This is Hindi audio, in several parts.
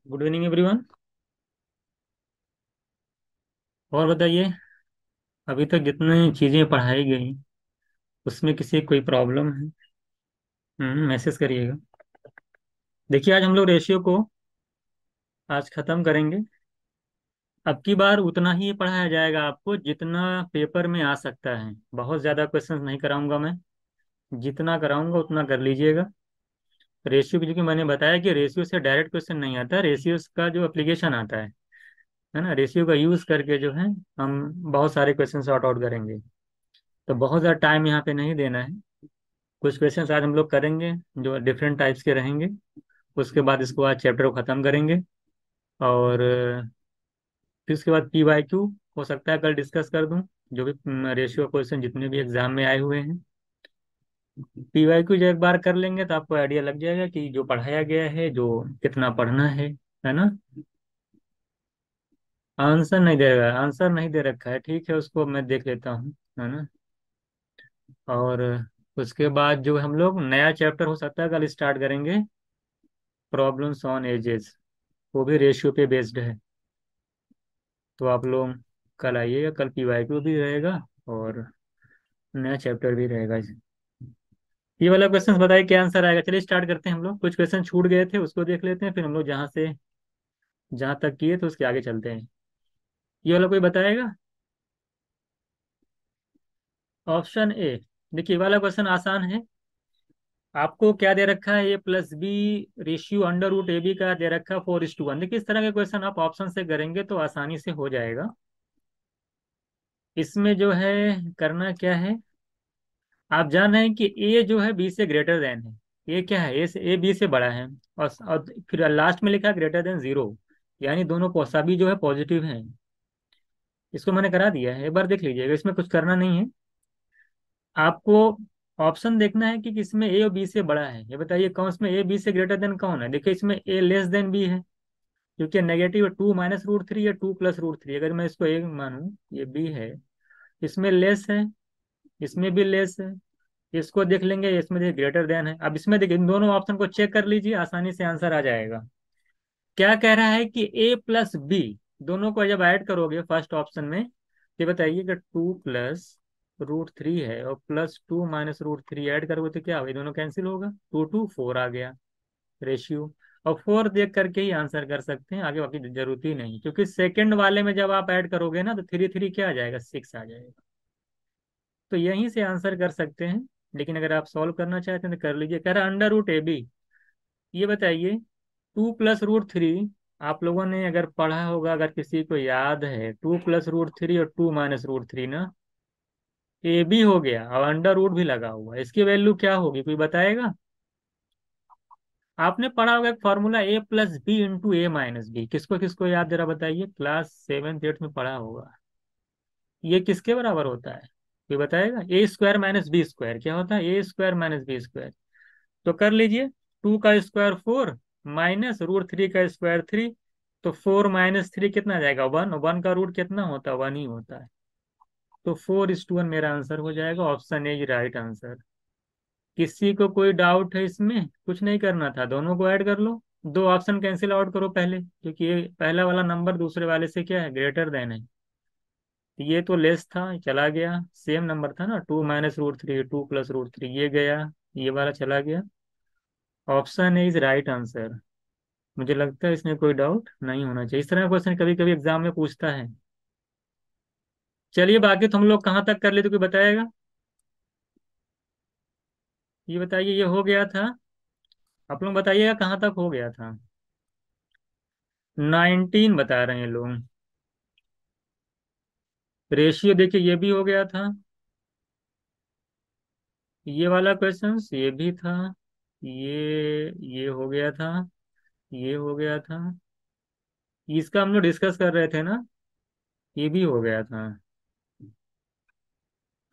Good evening everyone. और बताइए, अभी तक जितनी चीज़ें पढ़ाई गई उसमें किसी को कोई प्रॉब्लम है? मैसेज करिएगा। देखिए, आज हम लोग रेशियो को आज ख़त्म करेंगे। अब की बार उतना ही पढ़ाया जाएगा आपको जितना पेपर में आ सकता है। बहुत ज़्यादा क्वेश्चंस नहीं कराऊंगा मैं। जितना कराऊंगा उतना कर लीजिएगा। रेशियो की, क्योंकि मैंने बताया कि रेशियो से डायरेक्ट क्वेश्चन नहीं आता, रेशियो का जो एप्लीकेशन आता है ना, रेशियो का यूज़ करके जो है हम बहुत सारे क्वेश्चन सॉर्ट आउट करेंगे। तो बहुत ज़्यादा टाइम यहाँ पे नहीं देना है। कुछ क्वेश्चंस आज हम लोग करेंगे जो डिफरेंट टाइप्स के रहेंगे। उसके बाद इसको आज चैप्टर को ख़त्म करेंगे। और फिर उसके बाद PYQ हो सकता है कल डिस्कस कर दूं, जो भी रेशियो क्वेश्चन जितने भी एग्जाम में आए हुए हैं। PYQ जब एक बार कर लेंगे तो आपको आइडिया लग जाएगा कि जो पढ़ाया गया है, जो कितना पढ़ना है ना। आंसर नहीं देगा, आंसर नहीं दे रखा है, ठीक है, उसको मैं देख लेता हूँ, है ना। और उसके बाद जो हम लोग नया चैप्टर हो सकता है कल स्टार्ट करेंगे, प्रॉब्लम्स ऑन एजेस। वो भी रेशियो पे बेस्ड है। तो आप लोग कल आइएगा, कल PYQ भी रहेगा और नया चैप्टर भी रहेगा। ये वाला क्वेश्चन बताइए क्या आंसर आएगा। चलिए स्टार्ट करते हैं। हम लोग कुछ क्वेश्चन छूट गए थे उसको देख लेते हैं, फिर हम लोग जहाँ तक किए तो उसके आगे चलते हैं। ये वाला कोई बताएगा? Option A. देखिए, ये वाला क्वेश्चन आसान है। आपको क्या दे रखा है, A+B ratio under root AB का दे रखा है 4:1। देखिए, इस तरह के क्वेश्चन आप ऑप्शन से करेंगे तो आसानी से हो जाएगा। इसमें जो है करना क्या है, आप जान रहे हैं कि ए जो है बी से ग्रेटर देन है। ए क्या है, ए बी से बड़ा है। और फिर लास्ट में लिखा ग्रेटर देन 0, यानी दोनों सभी जो है पॉजिटिव हैं। इसको मैंने करा दिया है, एक बार देख लीजिएगा, इसमें कुछ करना नहीं है। आपको ऑप्शन देखना है कि किसमें ए और बी से बड़ा है। ये बताइए कौन इसमें ए बी से ग्रेटर देन कौन है। देखिए, इसमें ए लेस देन बी है, क्योंकि -2 - √3 या 2 + √3। अगर मैं इसको ए मानूं, ये बी है, इसमें लेस है, इसमें भी लेस है। इसको देख लेंगे, इसमें देखिए ग्रेटर देन है। अब इसमें देखिए इन दोनों ऑप्शन को चेक कर लीजिए, आसानी से आंसर आ जाएगा। क्या कह रहा है कि A+B दोनों को जब ऐड करोगे फर्स्ट ऑप्शन में, ये बताइए कि 2 + √3 है और +2 - √3 ऐड करोगे तो क्या होगा, ये दोनों कैंसिल होगा, 2 to 4 आ गया रेशियो। और 4 देख करके ही आंसर कर सकते हैं, आगे बाकी जरूरत ही नहीं, क्योंकि सेकंड वाले में जब आप ऐड करोगे ना तो 3 3 क्या आ जाएगा, 6 आ जाएगा। तो यहीं से आंसर कर सकते हैं। लेकिन अगर आप सॉल्व करना चाहते हैं तो कर लीजिए। कह रहा अंडर रूट AB। ये बताइए 2 + √3, आप लोगों ने अगर पढ़ा होगा, अगर किसी को याद है, 2 + √3 और 2 - √3 ना, AB हो गया और अंडर रूट भी लगा हुआ है, इसकी वैल्यू क्या होगी, कोई बताएगा? आपने पढ़ा होगा एक फॉर्मूला A+B × A-B, किसको किसको याद, जरा बताइए, क्लास 7th 8th में पढ़ा होगा। ये किसके बराबर होता है, कोई बताएगा? A² - B², क्या होता है, A² - B²। तो कर लीजिए, 2 का स्क्वायर 4 -√3 का स्क्वायर 3। तो 4 - 3 कितना आ जाएगा, 1। 1 का रूट कितना होता है, 1 ही होता है। तो 4:1 मेरा आंसर हो जाएगा। Option A right answer. किसी को कोई डाउट है इसमें? कुछ नहीं करना था, दोनों को ऐड कर लो। दो ऑप्शन कैंसिल आउट करो पहले, क्योंकि ये पहला वाला नंबर दूसरे वाले से क्या है, ग्रेटर देन है। ये तो लेस था, चला गया। सेम नंबर था ना, 2 - √3, 2 + √3, ये गया, ये वाला चला गया। Option A is right answer. मुझे लगता है इसमें कोई डाउट नहीं होना चाहिए। इस तरह का क्वेश्चन कभी कभी एग्जाम में पूछता है। चलिए, बाकी तो हम लोग कहाँ तक कर लिए तो कोई बताएगा? ये बताइए, ये हो गया था। आप लोग बताइएगा कहाँ तक हो गया था। 19 बता रहे हैं लोग। रेशियो देखिए, ये भी हो गया था। ये वाला क्वेश्चन ये भी था। ये हो गया था। ये हो गया था। इसका हम लोग डिस्कस कर रहे थे ना, ये भी हो गया था।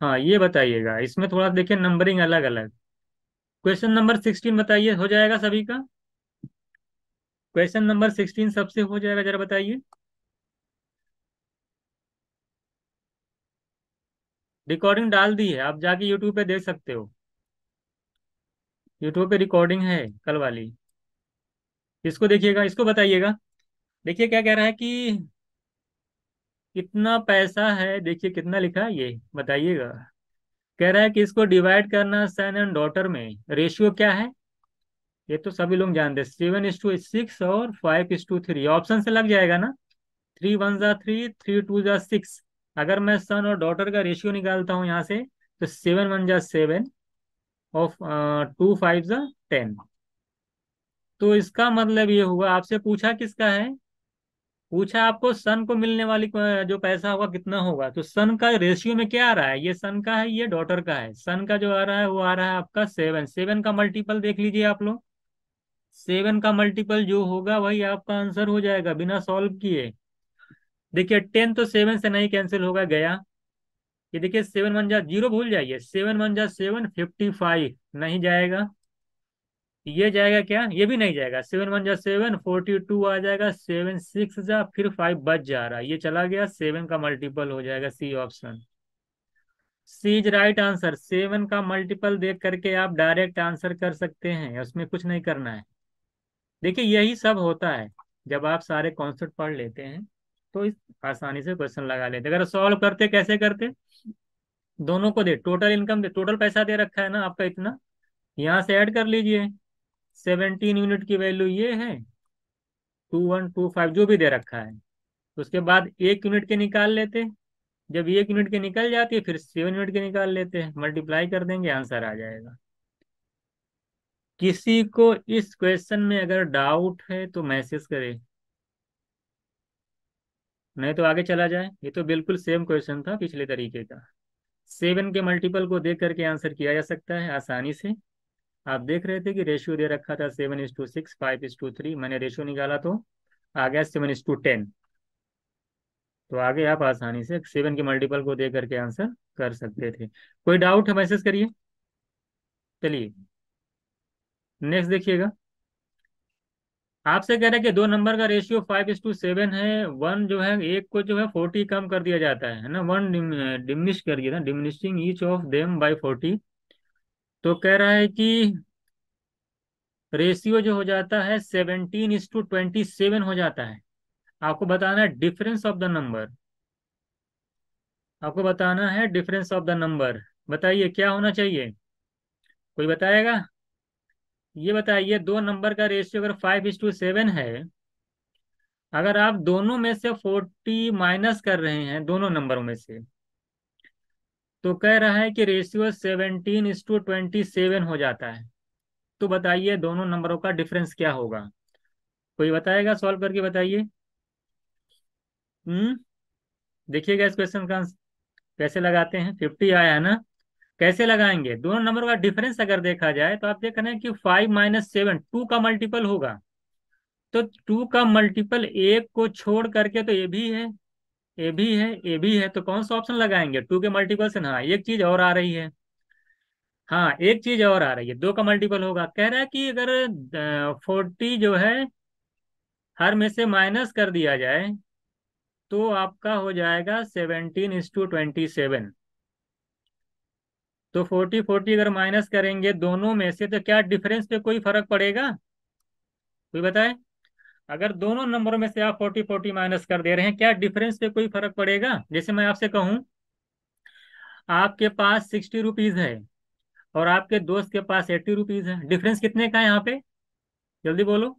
हाँ, ये बताइएगा, इसमें थोड़ा देखिए नंबरिंग अलग अलग। क्वेश्चन नंबर 16 बताइए, हो जाएगा सभी का? क्वेश्चन नंबर 16 सबसे हो जाएगा, जरा बताइए। रिकॉर्डिंग डाल दी है, आप जाके यूट्यूब पे देख सकते हो। यूट्यूब पे रिकॉर्डिंग है कल वाली। इसको देखिएगा, इसको बताइएगा। देखिए क्या कह रहा है कि कितना पैसा है, देखिए कितना लिखा है ये बताइएगा। कह रहा है कि इसको डिवाइड करना सन एंड डॉटर में, रेशियो क्या है, ये तो सभी लोग जानते हैं, 7:6 और 5:3। ऑप्शन से लग जाएगा ना, 3 1 जा 3, 3 2 जा 6। अगर मैं सन और डॉटर का रेशियो निकालता हूँ यहाँ से, तो 7 1 जा 7 और 2 5 जा 10। तो इसका मतलब ये हुआ, आपसे पूछा किसका है, पूछा आपको सन को मिलने वाली जो पैसा होगा कितना होगा। तो सन का रेशियो में क्या आ रहा है, ये सन का है, ये डॉटर का है। सन का जो आ रहा है वो आ रहा है आपका 7। 7 का मल्टीपल देख लीजिए आप लोग, 7 का मल्टीपल जो होगा वही आपका आंसर हो जाएगा बिना सॉल्व किए। देखिए 10 तो 7 से नहीं कैंसिल होगा, गया। ये देखिए 7 1 जा 0, भूल जाइए, 7 1 जा 7, 55 नहीं जाएगा। ये जाएगा क्या, ये भी नहीं जाएगा, 7 1 जा 7, 42 आ जाएगा। 7 6 जा फिर 5 बच जा रहा है, ये चला गया, 7 का मल्टीपल हो जाएगा, C option. C is right answer. 7 का मल्टीपल देख करके आप डायरेक्ट आंसर कर सकते हैं, उसमें कुछ नहीं करना है। देखिए यही सब होता है, जब आप सारे कॉन्सेप्ट पढ़ लेते हैं तो इस आसानी से क्वेश्चन लगा लेते। अगर सॉल्व करते कैसे करते, दोनों को दे, टोटल इनकम दे, टोटल पैसा दे रखा है ना आपका इतना, यहाँ से ऐड कर लीजिए। 17 यूनिट की वैल्यू ये है, 2125 जो भी दे रखा है। उसके बाद 1 यूनिट के निकाल लेते, जब 1 यूनिट के निकल जाती है फिर 7 यूनिट के निकाल लेते हैं, मल्टीप्लाई कर देंगे, आंसर आ जाएगा। किसी को इस क्वेश्चन में अगर डाउट है तो मैसेज करे, नहीं तो आगे चला जाए। ये तो बिल्कुल सेम क्वेश्चन था पिछले तरीके का। 7 के मल्टीपल को देख करके आंसर किया जा सकता है आसानी से। आप देख रहे थे कि रेशियो दे रखा था 7:6, 5:3, मैंने रेशियो निकाला तो आ गया 7:10। तो आगे आप आसानी से 7 के मल्टीपल को देख करके आंसर कर सकते थे। कोई डाउट है मैसेज करिए। चलिए नेक्स्ट देखिएगा। आपसे कह रहे हैं कि दो नंबर का रेशियो 5:7 है। वन जो है, एक को जो है 40 कम कर दिया जाता है ना, वन डिमिनिश कर दिया था, diminishing each of them by 40। तो कह रहा है कि रेशियो जो हो जाता है 17:27 हो जाता है। आपको बताना है डिफरेंस ऑफ द नंबर, आपको बताना है डिफरेंस ऑफ द नंबर। बताइए क्या होना चाहिए, कोई बताएगा। ये बताइए, दो नंबर का रेशियो अगर 5:7 है, अगर आप दोनों में से 40 माइनस कर रहे हैं दोनों नंबरों में से, तो कह रहा है कि रेशियो 17:27 हो जाता है। तो बताइए दोनों नंबरों का डिफरेंस क्या होगा, कोई बताएगा, सॉल्व करके बताइए। हम्म देखिएगा इस क्वेश्चन का कैसे लगाते हैं। 50 आया है ना, कैसे लगाएंगे, दोनों नंबर का डिफरेंस अगर देखा जाए तो आप देख रहे हैं कि 5 - 7 2 का मल्टीपल होगा। तो 2 का मल्टीपल एक को छोड़ करके तो ये भी है, ए भी है, ए भी है, तो कौन सा ऑप्शन लगाएंगे, 2 के मल्टीपल से ना। हाँ, एक चीज और आ रही है, हाँ एक चीज और आ रही है, 2 का मल्टीपल होगा। कह रहा है कि अगर 40 जो है हर में से माइनस कर दिया जाए तो आपका हो जाएगा 17:27। तो 40 अगर माइनस करेंगे दोनों में से तो क्या डिफरेंस पे कोई फर्क पड़ेगा, कोई बताए। अगर दोनों नंबरों में से आप 40 माइनस कर दे रहे हैं, क्या डिफरेंस पे कोई फर्क पड़ेगा। जैसे मैं आपसे कहूं, आपके पास 60 रुपीज है और आपके दोस्त के पास 80 रुपीज है, डिफरेंस कितने का है यहाँ पे, जल्दी बोलो,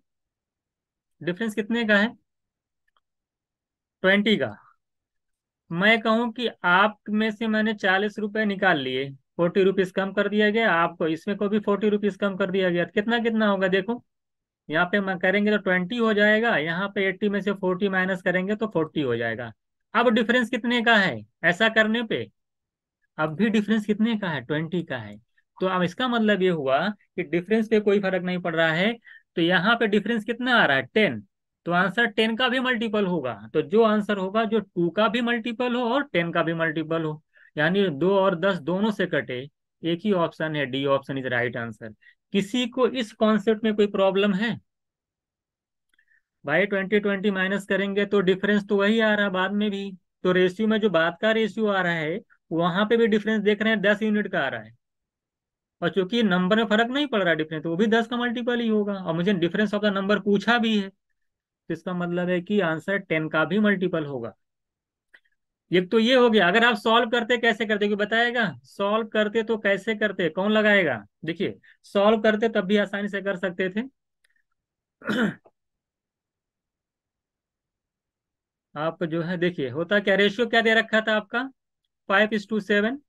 डिफरेंस कितने का है, 20 का। मैं कहूँ कि आप में से मैंने 40 रुपए निकाल लिए, 40 रुपीज कम कर दिया गया, आपको इसमें को भी 40 रुपीज कम कर दिया गया, तो कितना कितना होगा देखो। यहाँ पे मैं करेंगे तो 20 हो जाएगा, यहाँ पे 80 में से 40 माइनस करेंगे तो 40 हो जाएगा। अब डिफरेंस कितने का है, ऐसा करने पे अब भी डिफरेंस कितने का है, 20 का है। तो अब इसका मतलब ये हुआ कि डिफरेंस पे कोई फर्क नहीं पड़ रहा है। तो यहाँ पे डिफरेंस कितना आ रहा है, 10। तो आंसर 10 का भी मल्टीपल होगा। तो जो आंसर होगा जो 2 का भी मल्टीपल हो और 10 का भी मल्टीपल हो, यानी 2 और 10 दोनों से कटे, एक ही ऑप्शन है, D option is right answer. किसी को इस कॉन्सेप्ट में कोई प्रॉब्लम है भाई, 20 माइनस करेंगे तो डिफरेंस तो वही आ रहा है बाद में भी। तो रेशियो में जो बात का रेशियो आ रहा है वहां पे भी डिफरेंस देख रहे हैं 10 यूनिट का आ रहा है। और चूंकि नंबर में फर्क नहीं पड़ रहा डिफरेंस, तो वो भी 10 का मल्टीपल ही होगा, और मुझे डिफरेंस ऑफ द नंबर पूछा भी है, तो इसका मतलब है कि आंसर 10 का भी मल्टीपल होगा। एक तो ये हो गया। अगर आप सॉल्व करते कैसे करते, कोई बताएगा? सॉल्व करते तो कैसे करते, कौन लगाएगा? देखिए, सॉल्व करते तब भी आसानी से कर सकते थे। आप जो है देखिए, होता क्या, रेशियो क्या दे रखा था आपका, 5:7।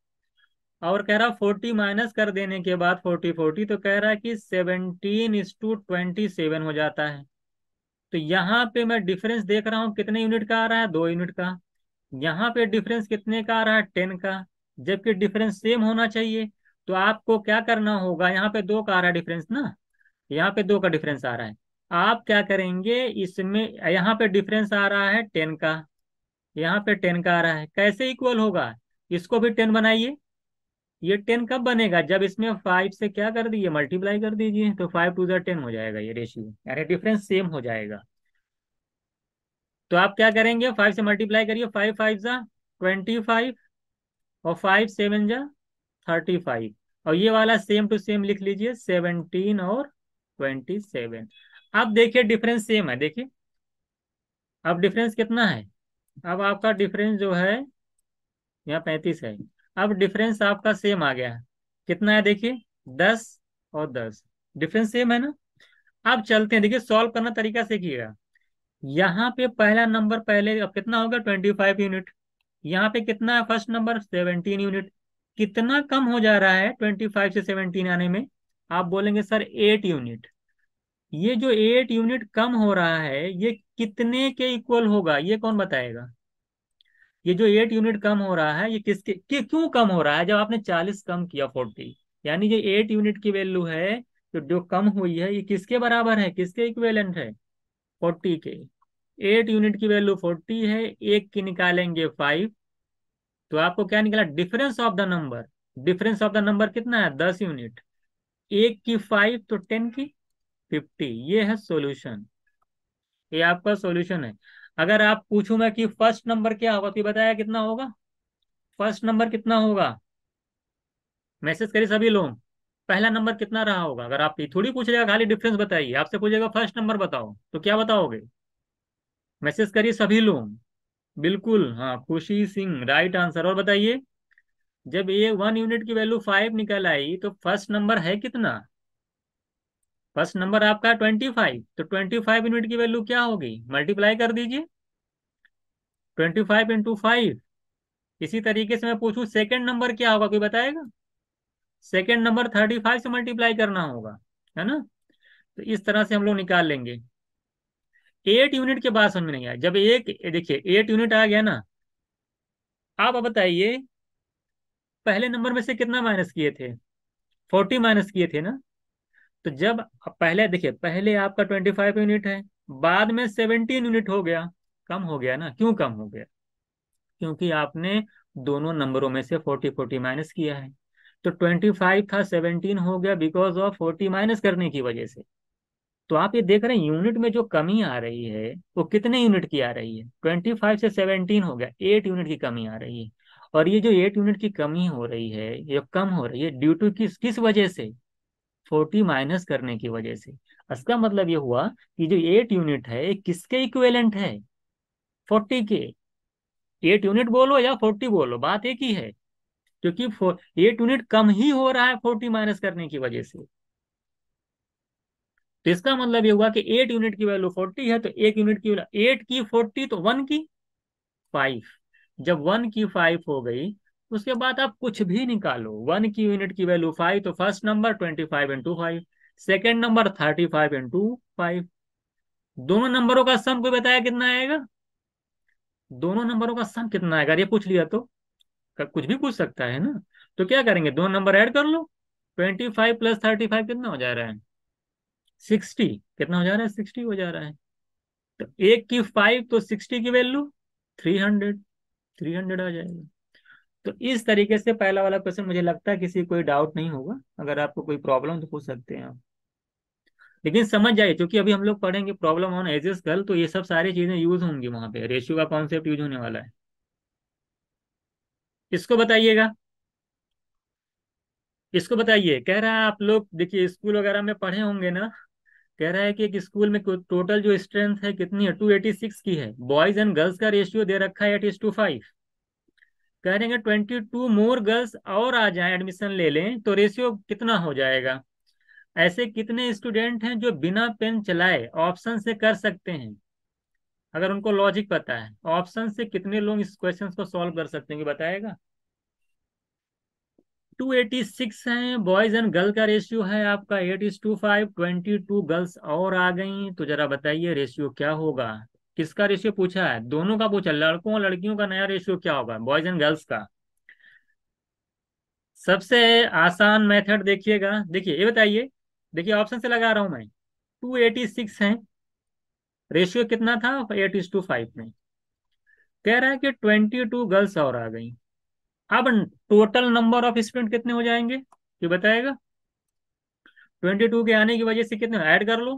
और कह रहा 40 माइनस कर देने के बाद 40 तो कह रहा है कि 17:27 हो जाता है। तो यहाँ पे मैं डिफरेंस देख रहा हूँ कितने यूनिट का आ रहा है, 2 यूनिट का। यहाँ पे डिफरेंस कितने का आ रहा है, 10 का। जबकि डिफरेंस सेम होना चाहिए। तो आपको क्या करना होगा, यहाँ पे 2 का आ रहा है डिफरेंस ना, यहाँ पे 2 का डिफरेंस आ रहा है। आप क्या करेंगे इसमें, यहाँ पे डिफरेंस आ रहा है 10 का, यहाँ पे 10 का आ रहा है, कैसे इक्वल होगा? इसको भी 10 बनाइए। ये 10 कब बनेगा, जब इसमें 5 से क्या कर दीजिए, मल्टीप्लाई कर दीजिए, तो 5 2 10 हो जाएगा ये रेशियो, यानी डिफरेंस सेम हो जाएगा। तो आप क्या करेंगे, 5 से मल्टीप्लाई करिए, 5 5 जा 25, और 5 7 जा 35, और ये वाला सेम टू सेम लिख लीजिए, 17 और 27। अब देखिए डिफरेंस सेम है, देखिए अब डिफरेंस कितना है। अब आपका डिफरेंस जो है, यहाँ 35 है। अब डिफरेंस आपका सेम आ गया, कितना है देखिए, 10 और 10। डिफरेंस सेम है ना। अब चलते हैं, देखिए सॉल्व करना तरीका सीखिएगा। यहाँ पे पहला नंबर पहले, अब कितना होगा, 25 यूनिट। यहाँ पे कितना है, फर्स्ट नंबर 17 यूनिट। कितना कम हो जा रहा है 25 से 17 आने में? आप बोलेंगे सर 8 यूनिट। ये जो 8 यूनिट कम हो रहा है, ये कितने के इक्वल होगा, ये कौन बताएगा? ये जो 8 यूनिट कम हो रहा है, ये क्यों कम हो रहा है, जब आपने 40 कम किया 40, यानी ये 8 यूनिट की वैल्यू है, तो जो कम हुई है ये किसके बराबर है, किसके इक्विवेलेंट है, 40 के। 8 यूनिट की वैल्यू 40 है, एक की निकालेंगे 5, तो आपको क्या निकला, difference of the number. Difference of the number कितना है, 10 यूनिट। एक की 5 तो 10 की 50। ये है सॉल्यूशन, ये आपका सॉल्यूशन है। अगर आप पूछूं मैं कि फर्स्ट नंबर क्या होगा, तो ये बताया कितना होगा, फर्स्ट नंबर कितना होगा? मैसेज करिए सभी लोग, पहला नंबर कितना रहा होगा? अगर आप ये थोड़ी पूछ रहे खाली डिफरेंस बताइए, आपसे पूछेगा फर्स्ट नंबर बताओ, तो क्या बताओगे? मैसेज करिए सभी लोग। बिल्कुल, हाँ, खुशी सिंह राइट आंसर। और बताइए, जब ये 1 यूनिट की वैल्यू 5 निकल आई, तो फर्स्ट नंबर है कितना? फर्स्ट नंबर आपका 25, तो 25 यूनिट की वैल्यू क्या होगी, मल्टीप्लाई कर दीजिए, 25 × 5। इसी तरीके से मैं पूछूं सेकंड नंबर क्या होगा, कोई बताएगा? सेकंड नंबर 35 से मल्टीप्लाई करना होगा, है ना। तो इस तरह से हम लोग निकाल लेंगे। 8 यूनिट के बाद समझ में नहीं आया, जब एक, देखिए 8 यूनिट आ गया ना। आप अब बताइए, पहले नंबर में से कितना माइनस किए थे, 40 माइनस किए थे ना। तो जब पहले देखिए, पहले आपका 25 यूनिट है, बाद में 17 यूनिट हो गया, कम हो गया ना। क्यों कम हो गया? क्योंकि आपने दोनों नंबरों में से 40 40 माइनस किया है। तो 25 था, 17 हो गया, बिकॉज ऑफ 40 माइनस करने की वजह से। तो आप ये देख रहे हैं, यूनिट में जो कमी आ रही है, वो कितने यूनिट की आ रही है, 25 से 17 हो गया, 8 यूनिट की कमी आ रही है। और ये जो 8 यूनिट की कमी हो रही है, ये कम हो रही है ड्यू टू किस किस वजह से, 40 माइनस करने की वजह से। इसका मतलब ये हुआ कि जो 8 यूनिट है, ये किसके इक्विवेलेंट है, 40 के। 8 यूनिट बोलो या 40 बोलो, बात एक ही है। क्योंकि 8 यूनिट कम ही हो रहा है 40 माइनस करने की वजह से। तो इसका मतलब ये हुआ कि 8 यूनिट की वैल्यू 40 है, तो 1 यूनिट की वैल्यू 8 की 40, तो 1 की 5। जब 1 की 5 हो गई, उसके बाद आप कुछ भी निकालो, 1 की यूनिट की वैल्यू 5, तो फर्स्ट नंबर 25 × 5, सेकेंड नंबर 35 × 5। दोनों नंबरों का सम कोई बताया कितना आएगा, दोनों नंबरों का सम कितना आएगा, ये पूछ लिया तो कुछ भी पूछ सकता है ना। तो क्या करेंगे, दोनों नंबर ऐड कर लो, 25 + 35 कितना हो जा रहा है, 60। कितना हो जा रहा है, 60 हो जा रहा है। तो एक की 5 तो 60 की वैल्यू 300, 300 आ जाएगा। तो इस तरीके से पहला वाला क्वेश्चन, मुझे लगता है किसी कोई डाउट नहीं होगा। अगर आपको कोई प्रॉब्लम तो पूछ सकते हैं आप। लेकिन समझ जाइए, क्योंकि अभी हम लोग पढ़ेंगे प्रॉब्लम ऑन एजेस कल, तो ये सब सारी चीजें यूज होंगी, वहां पे रेशियो का कॉन्सेप्ट यूज होने वाला है। इसको बताइएगा। इसको बताइए, कह रहा है आप लोग देखिए स्कूल वगैरह में पढ़े होंगे ना। कह रहा है कि एक स्कूल में टोटल जो स्ट्रेंथ है कितनी है, 286 की है। बॉयज एंड गर्ल्स का रेशियो दे रखा है 8:5। कह रहे हैं 22 मोर गर्ल्स और आ जाएं, एडमिशन ले लें तो रेशियो कितना हो जाएगा। ऐसे कितने स्टूडेंट हैं जो बिना पेन चलाए ऑप्शन से कर सकते हैं, अगर उनको लॉजिक पता है। ऑप्शन से कितने लोग इस क्वेश्चन को सॉल्व कर सकते हैं, कि बताएगा। 286 है, बॉयज एंड गर्ल का रेशियो है आपका 8:5। 22 गर्ल्स और आ गई, तो जरा बताइए रेशियो क्या होगा। किसका रेशियो पूछा है, दोनों का पूछा, लड़कों और लड़कियों का नया रेशियो क्या होगा, बॉयज एंड गर्ल्स का। सबसे आसान मेथड देखिएगा, देखिए ये बताइए। देखिए ऑप्शन से लगा रहा हूं मैं। 286 है, रेशियो कितना था 8:5 में। कह रहा है कि 22 गर्ल्स और आ गई। अब टोटल नंबर ऑफ स्टूडेंट कितने हो जाएंगे, ये बताएगा। 22 के आने की वजह से कितने ऐड कर लो।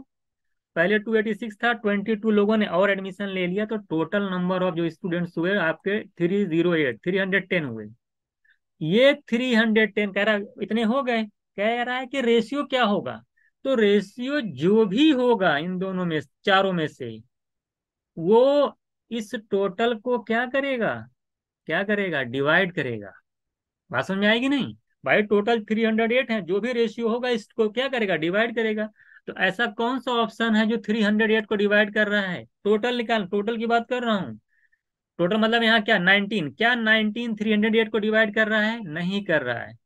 पहले 286 था, 22 लोगों ने और एडमिशन ले लिया, तो टोटल नंबर ऑफ जो स्टूडेंट्स हुए आपके 308 हुए। ये 310 कह रहा है इतने हो गए। कह रहा है कि रेशियो क्या होगा। तो रेशियो जो भी होगा इन दोनों में, चारों में से, वो इस टोटल को क्या करेगा, क्या करेगा, डिवाइड करेगा। बात समझ में आएगी नहीं। भाई टोटल 308 है, जो भी रेशियो होगा इसको क्या करेगा, डिवाइड करेगा। तो ऐसा कौन सा ऑप्शन है जो 308 को डिवाइड कर रहा है। टोटल निकाल, टोटल की बात कर रहा हूँ। टोटल मतलब यहाँ क्या 19, क्या 19 308 को डिवाइड कर रहा है, नहीं कर रहा है।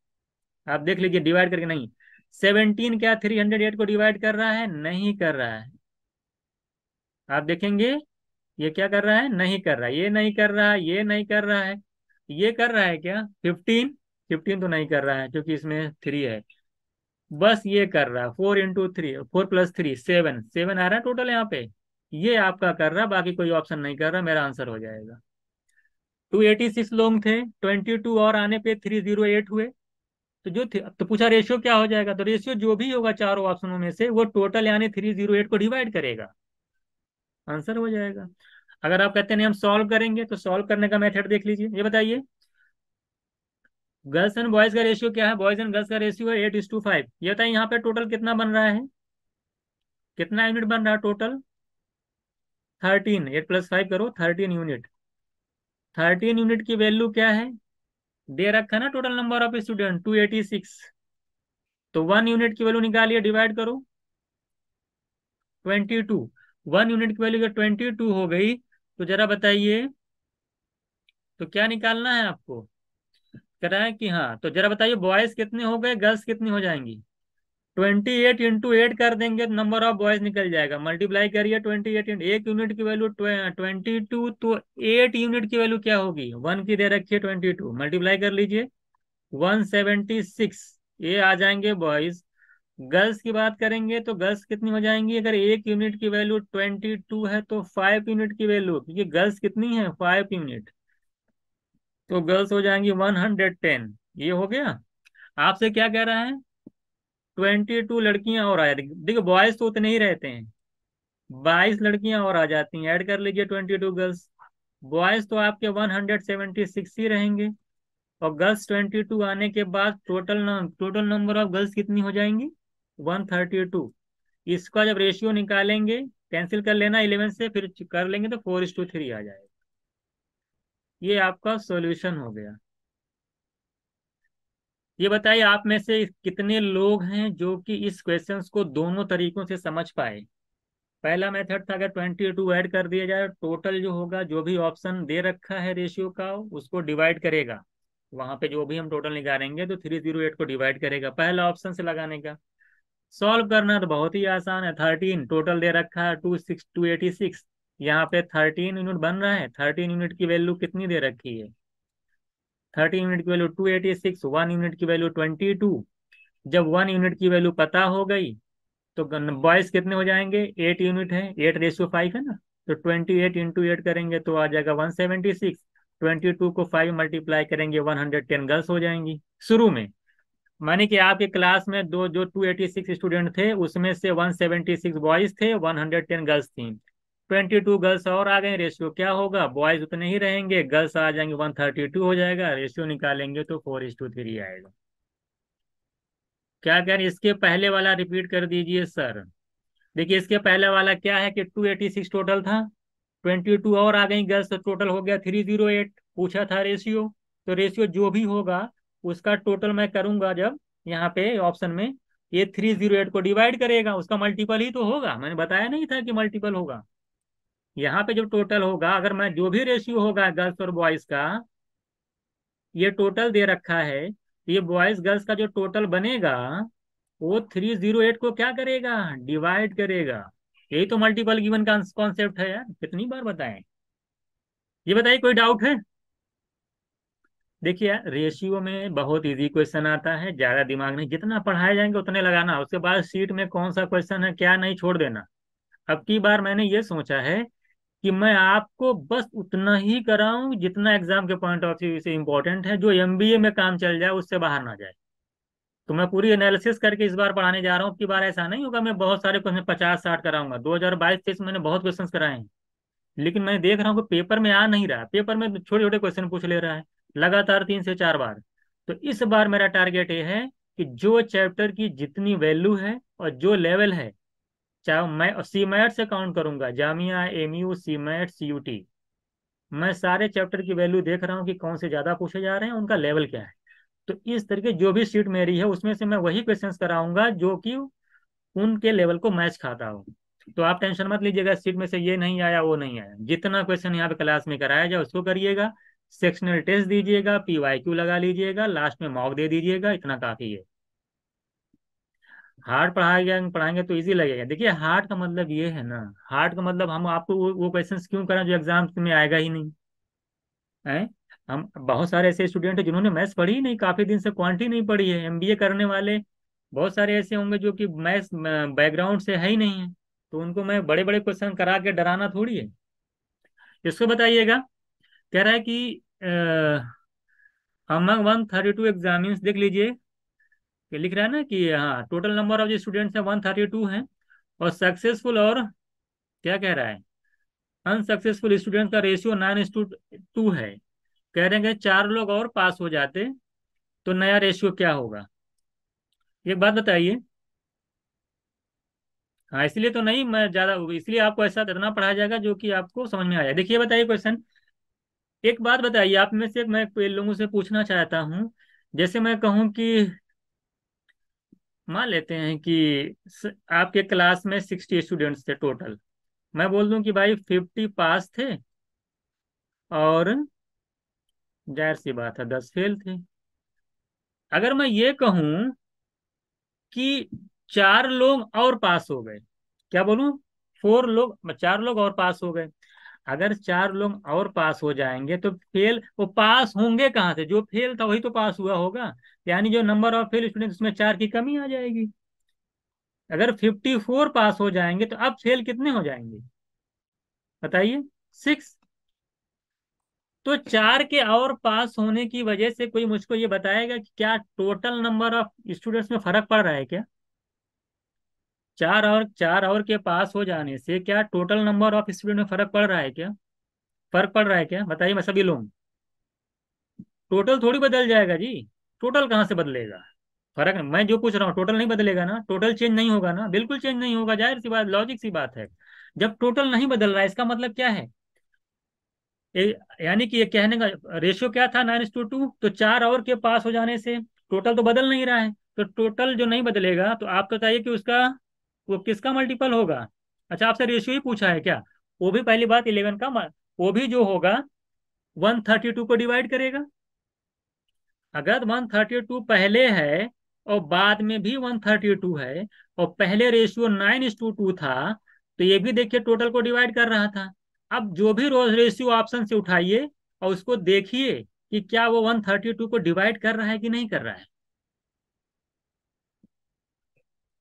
आप देख लीजिए डिवाइड करके नहीं। 17 क्या 308 को डिवाइड कर रहा है, नहीं कर रहा है। आप देखेंगे ये क्या कर रहा है, नहीं कर रहा है, ये नहीं कर रहा है, ये नहीं कर रहा है। ये कर रहा है क्या 15, 15 तो नहीं कर रहा है क्योंकि इसमें 3 है। बस ये कर रहा है 4 × 3, 4 + 3 7, 7 आ रहा है टोटल यहाँ पे। ये आपका कर रहा है, बाकी कोई ऑप्शन नहीं कर रहा, मेरा आंसर हो जाएगा। 286 लोग थे, 22 और आने पे 308 हुए। तो जो थे, तो पूछा रेशियो क्या हो जाएगा, तो रेशियो जो भी होगा चारों ऑप्शनों में से वो टोटल यानी 308 को डिवाइड करेगा, आंसर हो जाएगा। अगर आप कहते हैं नहीं हम सॉल्व करेंगे, तो सॉल्व करने का मेथड देख लीजिए। ये बताइए गर्ल्स एंड बॉयज का रेशियो क्या है, बॉयज एंड गर्ल्स का रेशियो है 8:5। ये बताइए यहाँ पे टोटल कितना बन रहा है, कितना यूनिट बन रहा है टोटल। 13, 8 + 5 करो, 13 यूनिट। 13 यूनिट की वैल्यू क्या है, दे रखा है ना टोटल नंबर ऑफ स्टूडेंट 286। तो 1 यूनिट की वैल्यू निकालिए, डिवाइड करो 22। 1 यूनिट की वैल्यू अगर 22 हो गई, तो जरा बताइए तो क्या निकालना है आपको। कह रहा है कि हाँ, तो जरा बताइए बॉयज कितने हो गए, गर्ल्स कितनी हो जाएंगी। 28 × 8 कर देंगे तो नंबर ऑफ बॉयज निकल जाएगा। मल्टीप्लाई करिए 28 एक यूनिट की वैल्यू 22, तो 8 यूनिट की वैल्यू क्या होगी, 1 की दे रखी है 22, मल्टीप्लाई कर लीजिए 176। ये आ जाएंगे बॉयज। गर्ल्स की बात करेंगे तो गर्ल्स कितनी हो जाएंगी, अगर 1 यूनिट की वैल्यू 22 है तो 5 यूनिट की वैल्यू, क्योंकि गर्ल्स कितनी है 5 यूनिट, तो गर्ल्स हो जाएंगी 110। ये हो गया। आपसे क्या कह रहा है, 22 लड़कियां और आ जाती, देखो बॉयज तो उतने ही रहते हैं, 22 लड़कियां और आ जाती हैं, ऐड कर लीजिए 22 गर्ल्स। बॉयज तो आपके 176 ही रहेंगे, और गर्ल्स 22 आने के बाद टोटल नंबर ऑफ गर्ल्स कितनी हो जाएंगी 132। इसका जब रेशियो निकालेंगे, कैंसिल कर लेना 11 से, फिर कर लेंगे तो 4:3 आ जाएगा। ये आपका सॉल्यूशन हो गया। ये बताइए आप में से कितने लोग हैं जो कि इस क्वेश्चंस को दोनों तरीकों से समझ पाए। पहला मेथड था अगर 22 ऐड कर दिया जाए, टोटल जो होगा जो भी ऑप्शन दे रखा है रेशियो का उसको डिवाइड करेगा। वहां पे जो भी हम टोटल निकालेंगे तो 308 को डिवाइड करेगा, पहला ऑप्शन से लगाने का। सॉल्व करना तो बहुत ही आसान है। 13 टोटल दे रखा है 286। यहाँ पे 13 यूनिट बन रहा है, 13 यूनिट की वैल्यू कितनी दे रखी है, 13 यूनिट की वैल्यू 286, 1 यूनिट की वैल्यू 22। जब 1 यूनिट की वैल्यू पता हो गई, तो बॉयज कितने हो जाएंगे, 8 यूनिट है, 8:5 है ना, तो 28 × 8 करेंगे तो आ जाएगा 176। 22 को 5 मल्टीप्लाई करेंगे 110 गर्ल्स हो जाएंगी शुरू में। माने कि आपके क्लास में दो जो 286 स्टूडेंट थे उसमें से 176 बॉयज थे, 110 गर्ल्स थी। 22 गर्ल्स और आ गए, रेशियो क्या होगा, बॉयज उतने ही रहेंगे, गर्ल्स आ जाएंगे 132 हो जाएगा, रेशियो निकालेंगे तो 4:3 आएगा। क्या कह रहे हैं, इसके पहले वाला रिपीट कर दीजिए सर। देखिए इसके पहले वाला क्या है कि 286 टोटल था, 22 और आ गई गर्ल्स, तो टोटल हो गया 308। पूछा था रेशियो, तो रेशियो जो भी होगा उसका टोटल मैं करूंगा जब यहाँ पे ऑप्शन में, ये 308 को डिवाइड करेगा, उसका मल्टीपल ही तो होगा, मैंने बताया नहीं था कि मल्टीपल होगा। यहाँ पे जो टोटल होगा, अगर मैं जो भी रेशियो होगा गर्ल्स और बॉयज का, ये टोटल दे रखा है, तो ये बॉयज गर्ल्स का जो टोटल बनेगा वो 308 को क्या करेगा, डिवाइड करेगा। यही तो मल्टीपल गिवन का कॉन्सेप्ट है यार, कितनी बार बताएं। ये बताइए कोई डाउट है। देखिए यार, रेशियो में बहुत इजी क्वेश्चन आता है, ज्यादा दिमाग नहीं, जितना पढ़ाए जाएंगे उतने लगाना, उसके बाद शीट में कौन सा क्वेश्चन है क्या नहीं छोड़ देना। अब की बार मैंने ये सोचा है कि मैं आपको बस उतना ही कराऊं जितना एग्जाम के पॉइंट ऑफ व्यू से इंपॉर्टेंट है, जो एमबीए में काम चल जाए उससे बाहर ना जाए। तो मैं पूरी एनालिसिस करके इस बार पढ़ाने जा रहा हूँ। की बार ऐसा नहीं होगा मैं बहुत सारे क्वेश्चन 50-60 कराऊंगा। 2022-23 मैंने बहुत क्वेश्चन कराए हैं, लेकिन मैं देख रहा हूँ कि पेपर में आ नहीं रहा, पेपर में छोटे छोटे क्वेश्चन पूछ ले रहा है लगातार 3 से 4 बार। तो इस बार मेरा टारगेट ये है कि जो चैप्टर की जितनी वैल्यू है और जो लेवल है, चाहे मैं सी मैट से काउंट करूंगा, जामिया, एमयू, सी मैट, सीयूटी, मैं सारे चैप्टर की वैल्यू देख रहा हूँ कि कौन से ज्यादा पूछे जा रहे हैं, उनका लेवल क्या है। तो इस तरीके जो भी सीट मेरी है उसमें से मैं वही क्वेश्चंस कराऊंगा जो कि उनके लेवल को मैच खाता हो। तो आप टेंशन मत लीजिएगा, सीट में से ये नहीं आया वो नहीं आया, जितना क्वेश्चन यहाँ पे क्लास में कराया जाए उसको करिएगा, सेक्शनल टेस्ट दीजिएगा, पीवाईक्यू लगा लीजिएगा, लास्ट में मॉक दे दीजिएगा, इतना काफी है। हार्ड पढ़ाएंगे पढ़ाएंगे तो इजी लगेगा। देखिए हार्ड का मतलब ये है ना, हार्ड का मतलब हम आपको वो क्वेश्चन क्यों कराएं जो एग्जाम में आएगा ही नहीं है। हम बहुत सारे ऐसे स्टूडेंट हैं जिन्होंने मैथ्स पढ़ी ही नहीं, काफी दिन से क्वांटिटी नहीं पढ़ी है, एमबीए करने वाले बहुत सारे ऐसे होंगे जो कि मैथ्स बैकग्राउंड से है ही नहीं है। तो उनको मैं बड़े बड़े क्वेश्चन करा के डराना थोड़ी है। इसको बताइएगा, कह रहा है कि अमंग 132 एग्जामिन्स, देख लीजिए ये लिख रहा है ना कि हाँ टोटल नंबर ऑफ स्टूडेंट्स है 132 हैं, और सक्सेसफुल और क्या कह रहा है, अनसक्सेसफुल स्टूडेंट का रेशियो 9:2 है। कह रहे हैं कि 4 लोग और पास हो जाते तो नया रेशियो क्या होगा। एक बात बताइए। हाँ इसलिए तो नहीं मैं ज्यादा, इसलिए आपको ऐसा इतना पढ़ाया जाएगा जो कि आपको समझ में आया। देखिए बताइए क्वेश्चन, एक बात बताइए, आप में से मैं कोई लोगों से पूछना चाहता हूँ, जैसे मैं कहूँ कि मान लेते हैं कि आपके क्लास में 60 स्टूडेंट्स थे टोटल, मैं बोल दूं कि भाई 50 पास थे और जाहिर सी बात है 10 फेल थे। अगर मैं ये कहूं कि 4 लोग और पास हो गए, क्या बोलूं, 4 लोग, 4 लोग और पास हो गए, अगर 4 लोग और पास हो जाएंगे तो फेल वो पास होंगे कहाँ से, जो फेल था वही तो पास हुआ होगा, यानी जो नंबर ऑफ फेल स्टूडेंट उसमें 4 की कमी आ जाएगी। अगर 54 पास हो जाएंगे तो अब फेल कितने हो जाएंगे बताइए, 6। तो 4 के और पास होने की वजह से कोई मुझको ये बताएगा कि क्या टोटल नंबर ऑफ स्टूडेंट्स में फर्क पड़ रहा है क्या, 4 और के पास हो जाने से क्या टोटल नंबर ऑफ स्टूडेंट में फर्क पड़ रहा है क्या, फर्क पड़ रहा है क्या बताइए मैं सभी लोग। टोटल थोड़ी बदल जाएगा जी, टोटल कहाँ से बदलेगा, फर्क मैं जो पूछ रहा हूँ टोटल नहीं बदलेगा ना, टोटल चेंज नहीं होगा ना, बिल्कुल चेंज नहीं होगा, जाहिर सी बात, लॉजिक सी बात है। जब टोटल नहीं बदल रहा है इसका मतलब क्या है, यानी कि ये कहने का रेशियो क्या था, 9:2, तो 4 और के पास हो जाने से टोटल तो बदल नहीं रहा है, तो टोटल जो नहीं बदलेगा तो आप बताइए कि उसका वो किसका मल्टीपल होगा। अच्छा आपसे रेशियो ही पूछा है क्या, वो भी पहली बात 11 का वो भी जो होगा 132 को डिवाइड करेगा। अगर 132 पहले है और बाद में भी 132 है और पहले रेशियो 9:2 था, तो ये भी देखिए टोटल को डिवाइड कर रहा था। अब जो भी रोज रेशियो ऑप्शन से उठाइए और उसको देखिए कि क्या वो 132 को डिवाइड कर रहा है कि नहीं कर रहा है,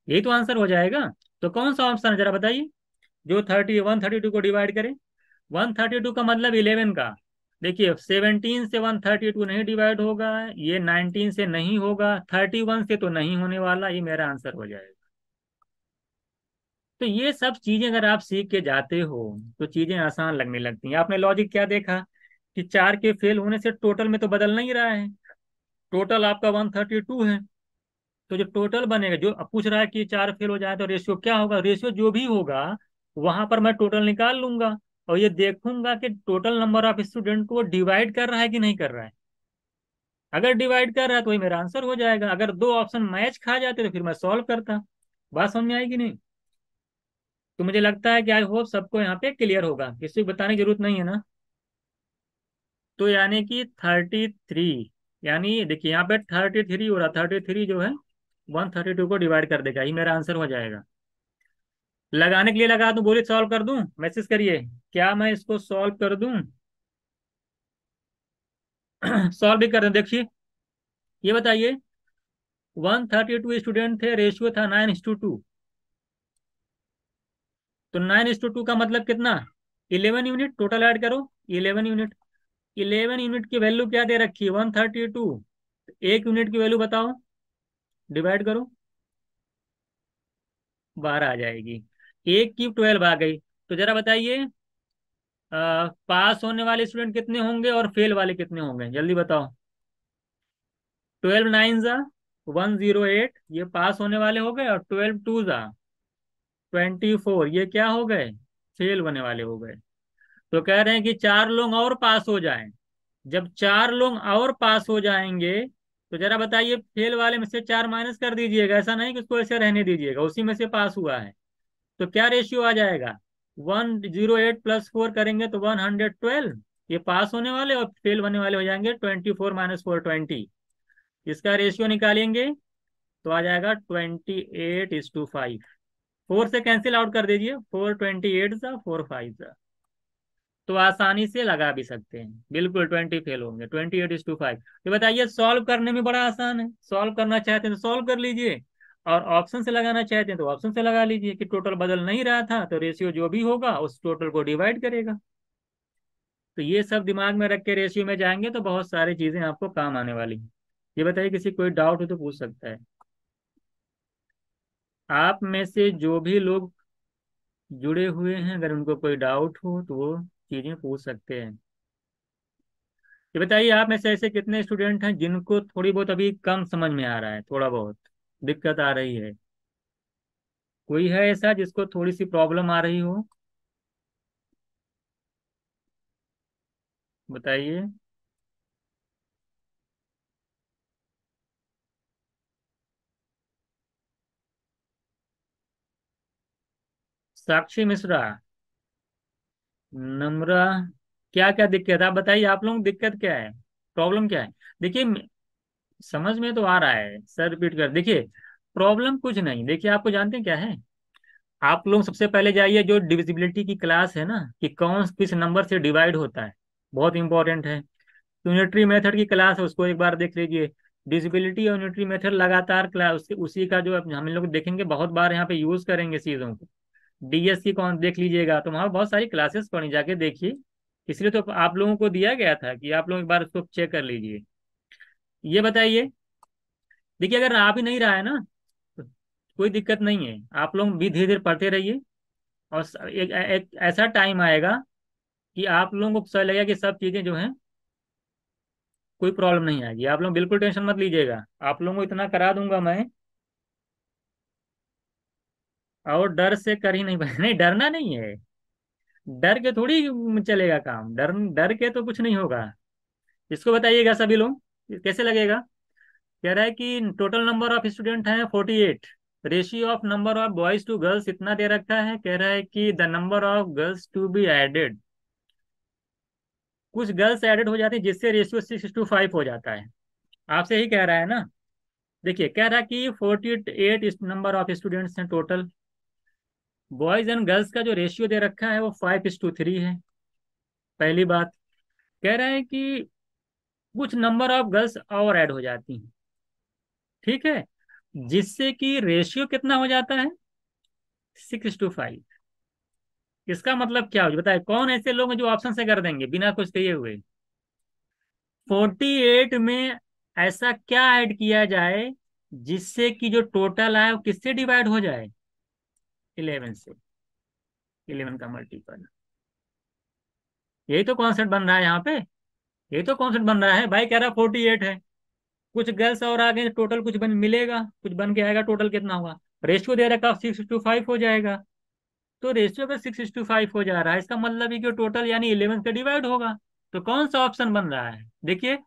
यही तो आंसर हो जाएगा। तो कौन सा ऑप्शन है जरा बताइए जो 132 को डिवाइड करे। 132 का मतलब 11 का, देखिए 17 से 132 नहीं डिवाइड होगा, ये 19 से नहीं होगा, 31 से तो नहीं होने वाला, ये मेरा आंसर हो जाएगा। तो ये सब चीजें अगर आप सीख के जाते हो तो चीजें आसान लगने लगती हैं। आपने लॉजिक क्या देखा कि 4 के फेल होने से टोटल में तो बदल नहीं रहा है, टोटल आपका 132 है, तो जो टोटल बनेगा, जो अब पूछ रहा है कि चार फेल हो जाए तो रेशियो क्या होगा, रेशियो जो भी होगा वहां पर मैं टोटल निकाल लूंगा और ये देखूंगा कि टोटल नंबर ऑफ स्टूडेंट को डिवाइड कर रहा है कि नहीं कर रहा है। अगर डिवाइड कर रहा है तो वही मेरा आंसर हो जाएगा। अगर दो ऑप्शन मैच खा जाते तो फिर मैं सॉल्व करता। बात समझ में आएगी नहीं? तो मुझे लगता है कि आई होप सबको यहाँ पे क्लियर होगा, किसी को बताने की जरूरत नहीं है ना। तो यानी कि 33, यानी देखिए यहाँ पे 33 हो रहा, 33 जो है 132 को डिवाइड कर देगा, ये मेरा आंसर हो जाएगा। लगाने के लिए लगा दूं, बोलिए सॉल्व कर दूं, मैसेज करिए। क्या मैं इसको सॉल्व कर दूं? सॉल्व भी कर दूं, देखिए। ये बताइए, 132 स्टूडेंट थे, रेशियो था 9:2। तो 9:2 का मतलब कितना? 11 यूनिट। टोटल ऐड करो, 11 यूनिट। 11 यूनिट की वैल्यू क्या दे रखी है? 132। एक यूनिट की वैल्यू बताओ, डिवाइड करो, 12 आ जाएगी। एक की 12 आ गई। तो जरा बताइए, पास होने वाले स्टूडेंट कितने होंगे और फेल वाले कितने होंगे, जल्दी बताओ। 12 9 जा 108, ये पास होने वाले हो गए, और 12 2 जा 24, ये क्या हो गए? फेल होने वाले हो गए। तो कह रहे हैं कि चार लोग और पास हो जाएं। जब चार लोग और पास हो जाएंगे तो जरा बताइए, फेल वाले में से चार माइनस कर दीजिएगा, ऐसा नहीं कि उसको ऐसे रहने दीजिएगा, उसी में से पास हुआ है। तो क्या रेशियो आ जाएगा? 108 + 4 करेंगे तो 112। ये पास होने वाले और फेल होने वाले हो जाएंगे 24 - 4 20। इसका रेशियो निकालेंगे तो आ जाएगा 28:5। 4 से कैंसिल आउट कर दीजिए, 4 28 सा 4 5 सा। तो आसानी से लगा भी सकते हैं, बिल्कुल 20 फेल होंगे, 28:5। तो बताइए, सॉल्व करने में बड़ा आसान है, सॉल्व करना चाहते हैं तो सॉल्व कर लीजिए, और ऑप्शन से लगाना चाहते हैं तो ऑप्शन से लगा लीजिए कि टोटल बदल नहीं रहा था तो रेशियो जो भी होगा उस टोटल को डिवाइड करेगा। तो ये सब दिमाग में रख के रेशियो में जाएंगे तो बहुत सारी चीजें आपको काम आने वाली हैं। ये बताइए, किसी कोई डाउट हो तो पूछ सकता है। आप में से जो भी लोग जुड़े हुए हैं, अगर उनको कोई डाउट हो तो वो चीजें पूछ सकते हैं। ये बताइए, आप में से ऐसे कितने स्टूडेंट हैं जिनको थोड़ी बहुत अभी कम समझ में आ रहा है, थोड़ा बहुत दिक्कत आ रही है? कोई है ऐसा जिसको थोड़ी सी प्रॉब्लम आ रही हो? बताइए। साक्षी मिश्रा, नम्रा, क्या क्या दिक्कत है आप बताइए, आप लोगों को दिक्कत क्या है, प्रॉब्लम क्या है? देखिए, समझ में तो आ रहा है, सर रिपीट कर देखिए। प्रॉब्लम कुछ नहीं, देखिए आपको जानते हैं क्या है। आप लोग सबसे पहले जाइए जो डिविजिबिलिटी की क्लास है ना, कि कौन किस नंबर से डिवाइड होता है, बहुत इंपॉर्टेंट है। यूनिटरी मेथड की क्लास है, उसको एक बार देख लीजिए। डिविजिबिलिटी और यूनिटरी मेथड लगातार क्लास उसी का जो हम लोग देखेंगे, बहुत बार यहाँ पे यूज करेंगे चीजों को। डीएस की कौन देख लीजिएगा, तो वहाँ बहुत सारी क्लासेस पढ़ी, जाके देखिए। इसलिए तो आप लोगों को दिया गया था कि आप लोग एक बार उसको चेक कर लीजिए। ये बताइए, देखिए अगर आ भी नहीं रहा है ना तो कोई दिक्कत नहीं है, आप लोग भी धीरे धीरे पढ़ते रहिए। और एक ऐसा टाइम आएगा कि आप लोगों को पता लगेगा कि सब चीजें जो हैं कोई प्रॉब्लम नहीं आएगी। आप लोग बिल्कुल टेंशन मत लीजिएगा, आप लोगों को इतना करा दूंगा मैं। और डर से कर ही नहीं नहीं, डरना नहीं है। डर के थोड़ी चलेगा काम, डर डर के तो कुछ नहीं होगा। इसको बताइएगा सभी लोग, कैसे लगेगा। कह रहा है कि टोटल नंबर ऑफ स्टूडेंट हैं 48, ratio of number of boys to girls इतना दे रखा है। कह रहा है कि the number of girls to be added, कुछ गर्ल्स एडेड हो जाती है जिससे रेशियो 6:5 हो जाता है। आपसे ही कह रहा है ना। देखिए, कह रहा है कि 48 नंबर ऑफ स्टूडेंट्स हैं टोटल। बॉयज एंड गर्ल्स का जो रेशियो दे रखा है वो 5:3 है। पहली बात। कह रहा है कि कुछ नंबर ऑफ गर्ल्स और ऐड हो जाती हैं, ठीक है, जिससे कि रेशियो कितना हो जाता है? 6:5। इसका मतलब क्या हो बताए, कौन ऐसे लोग हैं जो ऑप्शन से कर देंगे बिना कुछ कहे हुए? 48 में ऐसा क्या ऐड किया जाए जिससे कि जो टोटल है वो किससे डिवाइड हो जाए? 11 से। 11 का मल्टीपल। यही तो कॉन्सेप्ट बन रहा है यहाँ पे, यही तो कॉन्सेप्ट बन रहा है। भाई कह रहा 48 है, कुछ गर्ल्स और आ गए, टोटल कुछ बन मिलेगा, कुछ बन के आएगा, टोटल कितना होगा। रेशियो दे रखा 6:5 हो जाएगा। तो रेशियो अगर 6:5 हो जा रहा है, इसका मतलब है कि टोटल यानी 11 का डिवाइड होगा। तो कौन सा ऑप्शन बन रहा है, देखिए।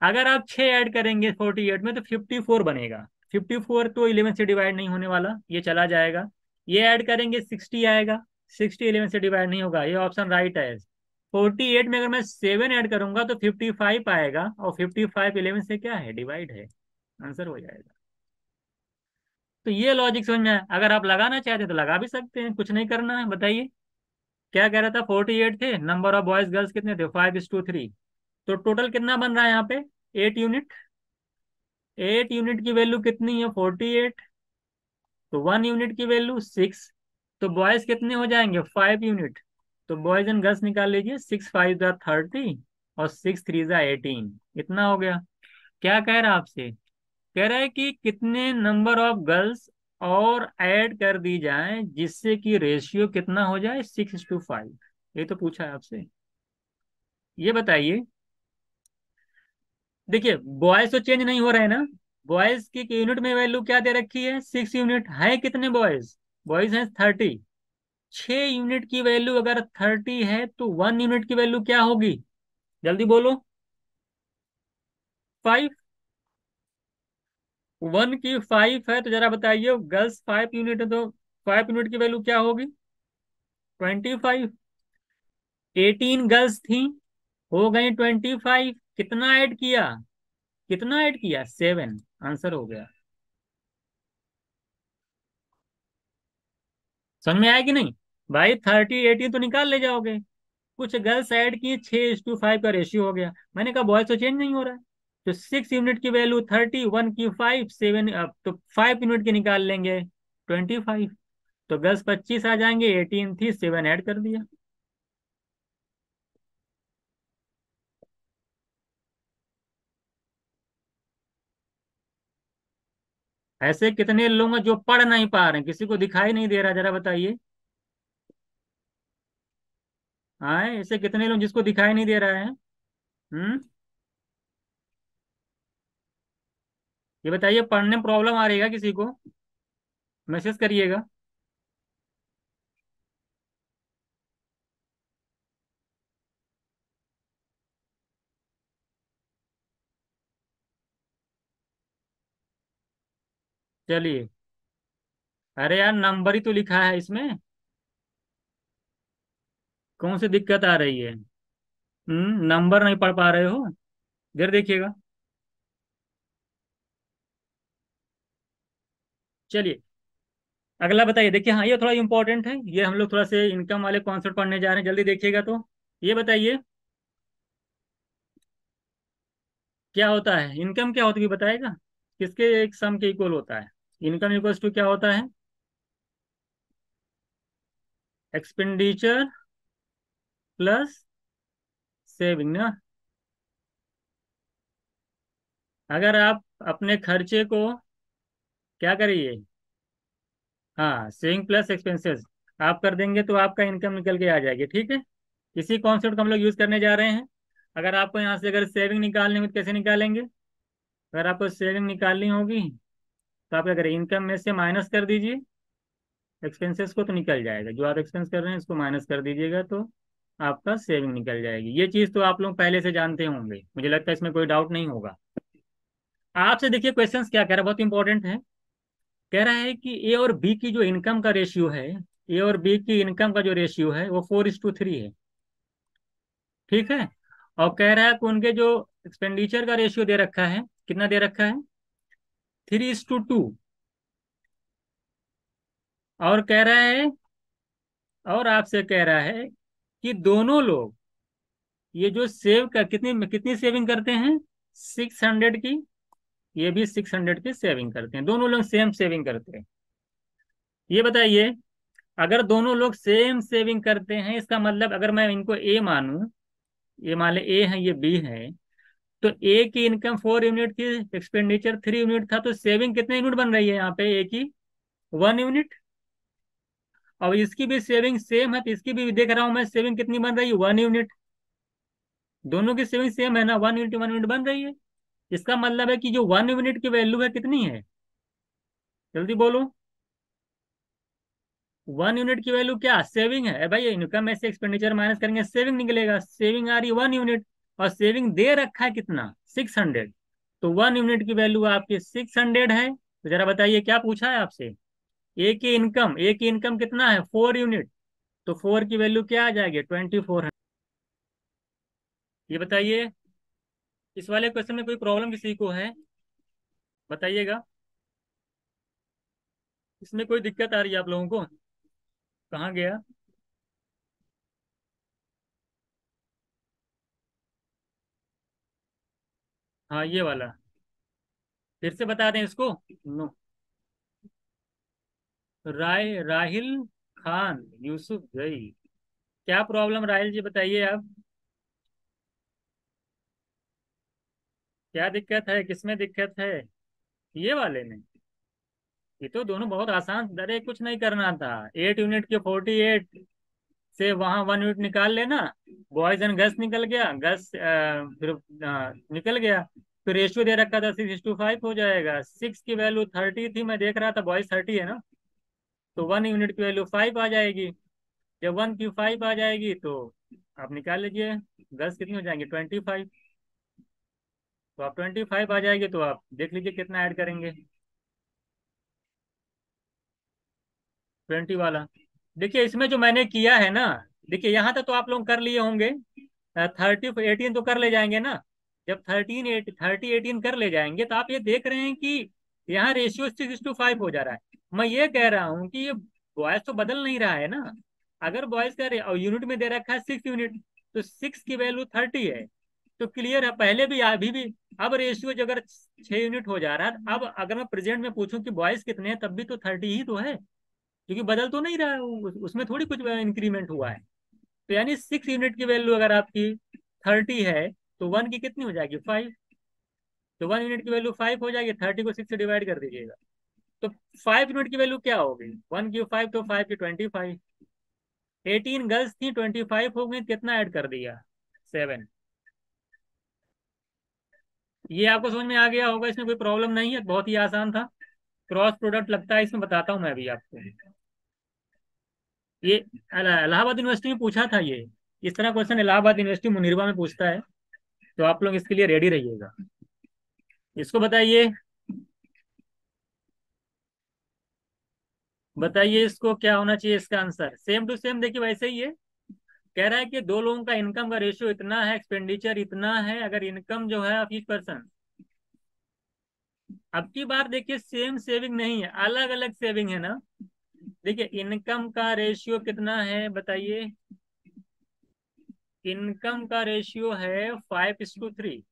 अगर आप 6 ऐड करेंगे 48 में तो 54 बनेगा। 54 तो 11 से डिवाइड नहीं होने वाला, ये चला जाएगा। ये ऐड करेंगे 60 आएगा। 60 11 से डिवाइड नहीं होगा, ये ऑप्शन राइट है। 48 में अगर मैं 7 ऐड करूंगा तो 55 आएगा, और 55 11 से क्या है, डिवाइड है। आंसर हो जाएगा। तो ये लॉजिक समझ में आया। अगर आप लगाना चाहते तो लगा भी सकते हैं, कुछ नहीं करना है। बताइए क्या कह रहा था। 48 थे, नंबर ऑफ बॉयज गर्ल्स कितने थे, 5:3। तो टोटल कितना बन रहा है यहाँ पे, 8 यूनिट। 8 यूनिट की वैल्यू कितनी है, 48। तो 1 यूनिट की वैल्यू 6। तो बॉयज कितने हो जाएंगे, 5 यूनिट। तो बॉयज एंड गर्ल्स निकाल लीजिए, 6 5 30 और 6 3 18। इतना हो गया। क्या कह रहा है आपसे, कह रहा है कि कितने नंबर ऑफ गर्ल्स और ऐड कर दी जाए जिससे कि रेशियो कितना हो जाए, 6:5। ये तो पूछा है आपसे। ये बताइए। देखिए बॉयज तो चेंज नहीं हो रहे हैं ना। बॉयज की यूनिट में वैल्यू क्या दे रखी है, 6 यूनिट है। कितने बॉयज, बॉयज हैं 30। 6 यूनिट की वैल्यू अगर 30 है तो 1 यूनिट की वैल्यू क्या होगी, जल्दी बोलो। 5। 1 की 5 है तो जरा बताइए, गर्ल्स 5 यूनिट है तो 5 यूनिट की वैल्यू क्या होगी, 25। 18 गर्ल्स थी, हो गई 25। कितना ऐड किया, कितना ऐड किया, 7। आंसर हो गया। समझ में आया कि नहीं। भाई 30 18 तो निकाल ले जाओगे। कुछ गर्ल्स ऐड की, 6:5 का रेशियो हो गया। मैंने कहा बॉयज तो चेंज नहीं हो रहा है। तो 6 यूनिट की वैल्यू 30, 1 की 5, 7 तो 5 यूनिट की निकाल लेंगे, 25। तो गर्ल्स 25 आ जाएंगे, 18 थी, 7 ऐड कर दिया। ऐसे कितने लोग हैं जो पढ़ नहीं पा रहे हैं, किसी को दिखाई नहीं दे रहा, जरा बताइए। हाँ, ऐसे कितने लोग जिसको दिखाई नहीं दे रहा है। हम्म। ये बताइए, पढ़ने में प्रॉब्लम आ रही है किसी को, मैसेज करिएगा। चलिए। अरे यार, नंबर ही तो लिखा है इसमें, कौन सी दिक्कत आ रही है। नंबर नहीं पढ़ पा रहे हो, इधर देखिएगा। चलिए अगला बताइए। देखिए हाँ, ये थोड़ा इंपॉर्टेंट है, ये हम लोग थोड़ा से इनकम वाले कॉन्सेप्ट पढ़ने जा रहे हैं, जल्दी देखिएगा। तो ये बताइए, क्या होता है इनकम, क्या होती है बताएगा। किसके एक सम के इक्वल होता है, इनकम इक्वल्स टू क्या होता है, एक्सपेंडिचर प्लस सेविंग ना। अगर आप अपने खर्चे को क्या करिए, हाँ, सेविंग प्लस एक्सपेंसेस आप कर देंगे तो आपका इनकम निकल के आ जाएगी, ठीक है। इसी कॉन्सेप्ट को हम लोग यूज करने जा रहे हैं। अगर आपको यहाँ से अगर सेविंग निकालनी हो तो कैसे निकालेंगे। अगर आपको सेविंग निकालनी होगी तो आप क्या करें, इनकम में से माइनस कर दीजिए एक्सपेंसेस को, तो निकल जाएगा। जो आप एक्सपेंस कर रहे हैं इसको माइनस कर दीजिएगा तो आपका सेविंग निकल जाएगी। ये चीज़ तो आप लोग पहले से जानते होंगे, मुझे लगता है इसमें कोई डाउट नहीं होगा। आपसे देखिए क्वेश्चंस क्या कह रहा है, बहुत इंपॉर्टेंट है। कह रहा है कि ए और बी की जो इनकम का रेशियो है, ए और बी की इनकम का जो रेशियो है वो 4:3 है, ठीक है। और कह रहा है कि उनके जो एक्सपेंडिचर का रेशियो दे रखा है, कितना दे रखा है, 3:2। और कह रहा है, और आपसे कह रहा है कि दोनों लोग ये जो सेव कर कितनी कितनी सेविंग करते हैं, 600 की। ये भी 600 की सेविंग करते हैं, दोनों लोग सेम सेविंग करते हैं। ये बताइए, अगर दोनों लोग सेम सेविंग करते हैं, इसका मतलब अगर मैं इनको ए मानूं, ये मान ले ए है, ये बी है, तो ए की इनकम 4 यूनिट थी, एक्सपेंडिचर 3 यूनिट था, तो सेविंग कितने यूनिट बन रही है यहाँ पे, ए की 1 यूनिट। और इसकी भी सेविंग सेम है, तो इसकी भी देख रहा हूँ मैं, सेविंग कितनी बन रही है, 1 यूनिट। दोनों की सेविंग सेम है ना, 1 यूनिट 1 यूनिट बन रही है। इसका मतलब है कि जो 1 यूनिट की वैल्यू है कितनी है, जल्दी बोलो। 1 यूनिट की वैल्यू क्या सेविंग है भाई, इनकम में से एक्सपेंडिचर माइनस करेंगे सेविंग निकलेगा, सेविंग आ रही 1 यूनिट, और सेविंग दे रखा है कितना 600। तो 1 यूनिट की वैल्यू आपकी 600 है। तो जरा बताइए क्या पूछा है आपसे, ए की इनकम कितना है 4 यूनिट, तो 4 की वैल्यू क्या आ जाएगी 2400। ये बताइए, इस वाले क्वेश्चन में कोई प्रॉब्लम किसी को है, बताइएगा। इसमें कोई दिक्कत आ रही है आप लोगों को, कहाँ गया। हाँ ये वाला, फिर से बता दें इसको। नो, राहिल खान यूसुफ जई, क्या प्रॉब्लम राहिल जी बताइए आप, क्या दिक्कत है, किसमें दिक्कत है, ये वाले में। ये तो दोनों बहुत आसान, अरे कुछ नहीं करना था, 8 यूनिट के 48 से वहां 1 यूनिट निकाल लेना, बॉयज एंड गर्ल्स निकल गया, गर्ल्स फिर निकल गया, फिर रेशियो दे रखा था 6:5 हो जाएगा, 6 की वैल्यू 30 थी, मैं देख रहा था बॉयज 30 है ना, तो 1 यूनिट की वैल्यू 5 आ जाएगी। जब 1 की 5 आ जाएगी तो आप निकाल लीजिए, गर्ल्स कितनी हो जाएंगी 25, तो आप 25 आ जाएगी, तो आप देख लीजिए कितना ऐड करेंगे 20 वाला। देखिए इसमें जो मैंने किया है ना, देखिए यहाँ तक तो आप लोग कर लिए होंगे, 30 18 तो कर ले जाएंगे ना, जब 30 18 कर ले जाएंगे तो आप ये देख रहे हैं कि यहाँ रेशियो 6:5 हो जा रहा है। मैं ये कह रहा हूँ कि ये बॉयज तो बदल नहीं रहा है ना, अगर बॉयज का और यूनिट में दे रखा है 6 यूनिट, तो 6 की वैल्यू 30 है, तो क्लियर है पहले भी अभी भी। अब रेशियो जो अगर 6 यूनिट हो जा रहा है, अब अगर मैं प्रेजेंट में पूछूं कि बॉयज कितने हैं, तब भी तो 30 ही तो है, क्योंकि बदल तो नहीं रहा है, उसमें थोड़ी कुछ इंक्रीमेंट हुआ है। तो यानी 6 यूनिट की वैल्यू अगर आपकी 30 है, तो 1 की कितनी हो जाएगी 5, तो 1 यूनिट की वैल्यू 5 हो जाएगी, 30 को 6 से डिवाइड कर दीजिएगा, तो 5 यूनिट की वैल्यू क्या होगी, 1 की 5 तो 5 की 25, 18 गर्ल्स थी 25 हो गई, कितना ऐड कर दिया 7। ये आपको समझ में आ गया होगा, इसमें कोई प्रॉब्लम नहीं है, बहुत ही आसान था। क्रॉस प्रोडक्ट लगता है इसमें, बताता हूँ मैं अभी आपको। ये इलाहाबाद यूनिवर्सिटी में पूछा था ये, इस तरह क्वेश्चन इलाहाबाद यूनिवर्सिटी मुनीरबा में पूछता है, तो आप लोग इसके लिए रेडी रहिएगा। इसको बताइए, बताइए इसको क्या होना चाहिए इसका आंसर, सेम टू सेम देखिए वैसे ही है। कह रहा है कि दो लोगों का इनकम का रेशियो इतना है, एक्सपेंडिचर इतना है, अगर इनकम जो है ऑफ ईच पर्सन, अब की बार देखिए सेम सेविंग नहीं है, अलग अलग सेविंग है ना। देखिए इनकम का रेशियो कितना है बताइए, इनकम का रेशियो है 5:3,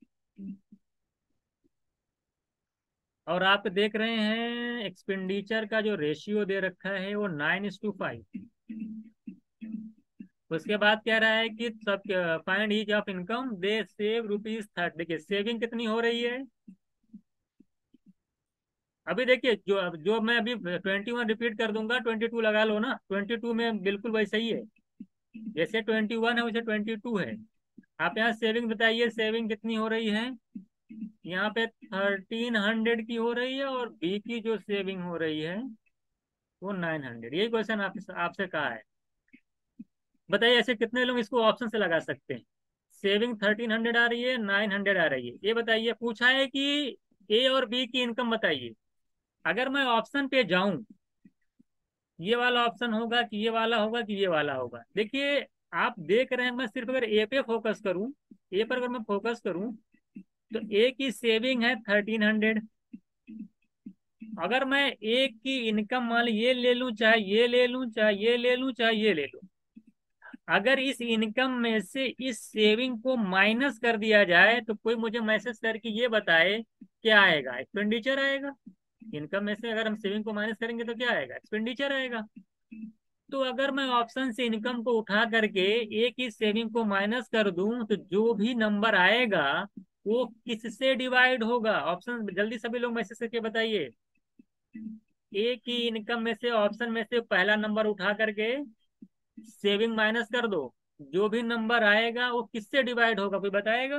और आप देख रहे हैं एक्सपेंडिचर का जो रेशियो दे रखा है वो 9:5। उसके बाद कह रहा है कि सब find each of income they save ₹30। देखिए सेविंग कितनी हो रही है, अभी देखिए जो मैं अभी 21 रिपीट कर दूंगा, 22 लगा लो ना, 22 में बिल्कुल वैसे ही है, जैसे 21 है वैसे 22 है। आप यहाँ सेविंग बताइए, सेविंग कितनी हो रही है, यहाँ पे 1300 की हो रही है, और बी की जो सेविंग हो रही है वो 900। यही क्वेश्चन आपसे कहा है, बताइए ऐसे कितने लोग इसको ऑप्शन से लगा सकते हैं। सेविंग 1300 आ रही है, 900 आ रही है, ये बताइए, पूछा है कि ए और बी की इनकम बताइए। अगर मैं ऑप्शन पे जाऊं, ये वाला ऑप्शन होगा कि ये वाला होगा कि ये वाला होगा, देखिए आप देख रहे हैं, मैं सिर्फ अगर ए पे फोकस करूं, ए पर अगर मैं फोकस करूं, तो ए की सेविंग है 1300। अगर मैं ए की इनकम मान ली ये ले लूं, चाहे ये ले लूं, चाहे ये ले लूं, चाहे ये ले लूं, अगर इस इनकम में से इस सेविंग को माइनस कर दिया जाए, तो कोई मुझे मैसेज करके ये बताए क्या आएगा, एक्सपेंडिचर आएगा। इनकम में से अगर हम सेविंग को माइनस करेंगे तो क्या आएगा, एक्सपेंडिचर आएगा। तो अगर मैं ऑप्शन से इनकम को उठा करके एक ही सेविंग को माइनस कर दूं, तो जो भी नंबर आएगा वो किससे डिवाइड होगा, ऑप्शन जल्दी सभी लोग मैसेज करके बताइए। एक ही इनकम में से ऑप्शन में से पहला नंबर उठा करके सेविंग माइनस कर दो, जो भी नंबर आएगा वो किससे डिवाइड होगा, कोई बताएगा।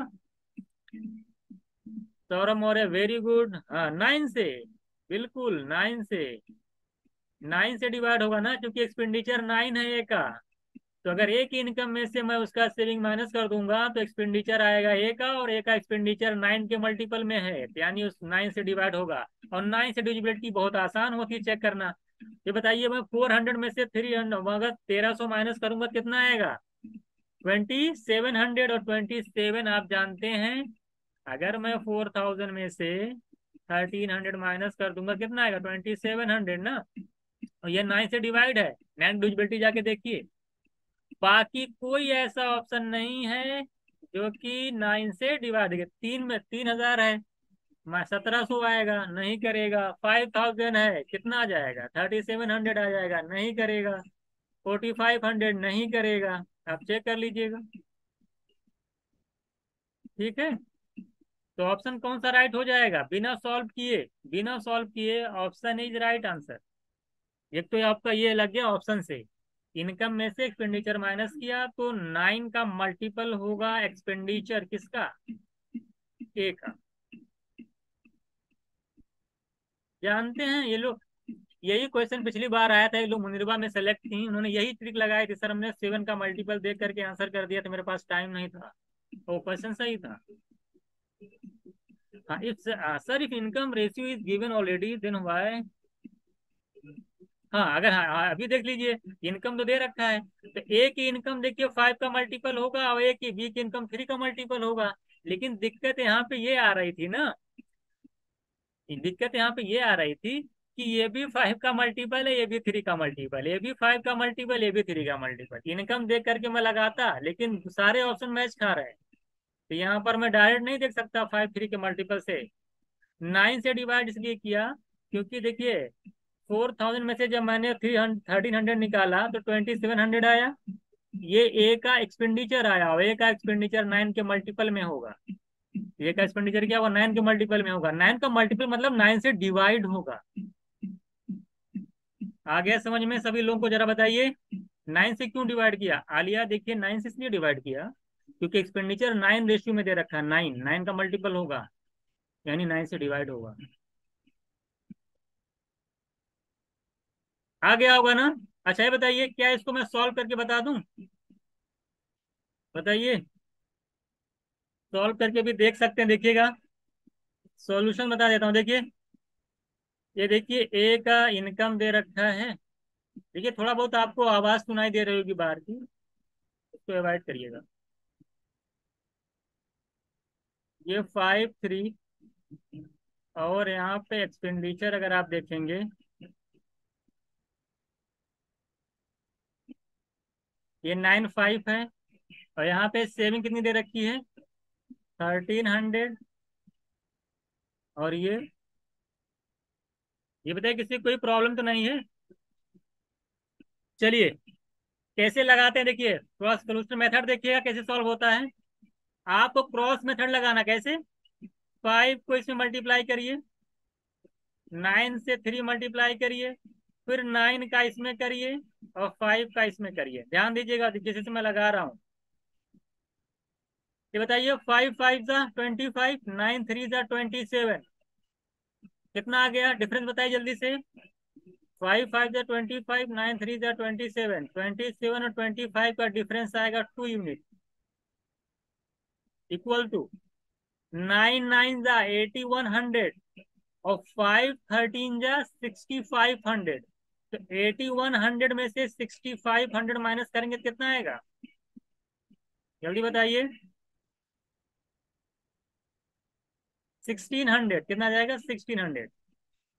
Saurabh Maurya very good. हाँ 9 से, बिल्कुल 9 से डिवाइड होगा ना, क्योंकि एक्सपेंडिचर 9 है ए का। तो अगर ए की इनकम में से मैं उसका सेविंग माइनस कर दूंगा तो एक्सपेंडिचर आएगा ए का, और ए का एक्सपेंडिचर 9 के मल्टीपल में है, तो यानी उस 9 से डिवाइड होगा। और 9 से डिविजिबिलिटी बहुत आसान होती है चेक करना। ये बताइए, मैं 400 में से 300 अगर 1300 माइनस करूंगा तो कितना आएगा? 2700। और 27 आप जानते हैं, अगर मैं 4000 में से 1300 माइनस कर दूंगा कितना आएगा? 2700 ना। और ये 9 से डिवाइड है, नेट डिविजिबिलिटी जाके देखिए। बाकी कोई ऐसा ऑप्शन नहीं है जो कि 9 से डिवाइड है। 3000 है, 1700 आएगा, नहीं करेगा। 5000 है, कितना आ जाएगा? 3700 आ जाएगा, नहीं करेगा। 4500 नहीं करेगा। आप चेक कर लीजिएगा। ठीक है, तो ऑप्शन कौन सा राइट हो जाएगा बिना सॉल्व किए? बिना सॉल्व किए ऑप्शन इज राइट आंसर। एक तो आपका ये लग गया ऑप्शन से, इनकम में से एक्सपेंडिचर माइनस किया तो 9 का मल्टीपल होगा एक्सपेंडिचर किसका? ए का। जानते हैं ये लोग, यही क्वेश्चन पिछली बार आया था, ये लोग मुनिरबा में सेलेक्ट थी, उन्होंने यही ट्रिक लगाई थी। सर हमने 7 का मल्टीपल देख करके आंसर कर दिया था, मेरे पास टाइम नहीं था। वो क्वेश्चन सही था। हाँ, if sir if income ratio is given already then why. हाँ अगर, हाँ अभी देख लीजिए, इनकम तो दे रखा है, तो ए की इनकम देखिए 5 का मल्टीपल होगा, और ए की बी की इनकम 3 का मल्टीपल होगा। लेकिन दिक्कत यहाँ पे ये आ रही थी ना, दिक्कत यहाँ पे ये आ रही थी कि ये भी 5 का मल्टीपल है, ये भी 3 का मल्टीपल, ये भी 5 का मल्टीपल, ये भी 3 का मल्टीपल। इनकम देख करके मैं लगाता, लेकिन सारे ऑप्शन मैच खा रहे हैं। तो यहाँ पर मैं डायरेक्ट नहीं देख सकता 5 3 के मल्टीपल से। 9 से डिवाइड इसलिए किया क्योंकि देखिए 4000 में से जब मैंने 1300 निकाला तो 2700 आया। ये ए का एक्सपेंडिचर आया, और ए का एक्सपेंडिचर 9 के मल्टीपल में होगा। ए का एक्सपेंडिचर क्या होगा? 9 के मल्टीपल में होगा। 9 का मल्टीपल मतलब 9 से डिवाइड होगा। आ गया समझ में सभी लोगों को? जरा बताइए 9 से क्यों डिवाइड किया? आलिया देखिए 9 से इसलिए डिवाइड किया क्योंकि एक्सपेंडिचर 9 रेशियो में दे रखा है। 9 का मल्टीपल होगा, यानी 9 से डिवाइड होगा। आ गया होगा ना? अच्छा ये बताइए, क्या इसको मैं सॉल्व करके बता दूं? बताइए, सॉल्व करके भी देख सकते हैं, देखिएगा। सॉल्यूशन बता देता हूँ, देखिए। ये देखिए ए का इनकम दे रखा है। देखिए थोड़ा बहुत आपको आवाज सुनाई दे रही होगी बाहर की, उसको अवॉइड करिएगा। ये 5 3, और यहाँ पे एक्सपेंडिचर अगर आप देखेंगे, ये 9 5 है। और यहाँ पे सेविंग कितनी दे रखी है? 1300। और ये बताइए किसी कोई प्रॉब्लम तो नहीं है? चलिए कैसे लगाते हैं, देखिए क्रॉस सोल्यूशन मेथड देखिएगा कैसे सॉल्व होता है। आपको क्रॉस मेथड लगाना कैसे? 5 को इसमें मल्टीप्लाई करिए, 9 से 3 मल्टीप्लाई करिए, फिर 9 का इसमें करिए, और 5 का इसमें करिए। ध्यान दीजिएगा जैसे से मैं लगा रहा हूँ। ये बताइए 5 5 जा 25, 9 3 जा 27, कितना आ गया? डिफरेंस बताइए जल्दी से। 5 5 जा 25, 9 3 जा 27, 27 और 25 का डिफरेंस आएगा 2 यूनिट, इक्वल टू 9 9 जा 8100, और 5 13 जा 6500। तो 8100 में से 6500 माइनस करेंगे तो कितना आएगा? जल्दी बताइए। 1600, कितना जाएगा? 1600।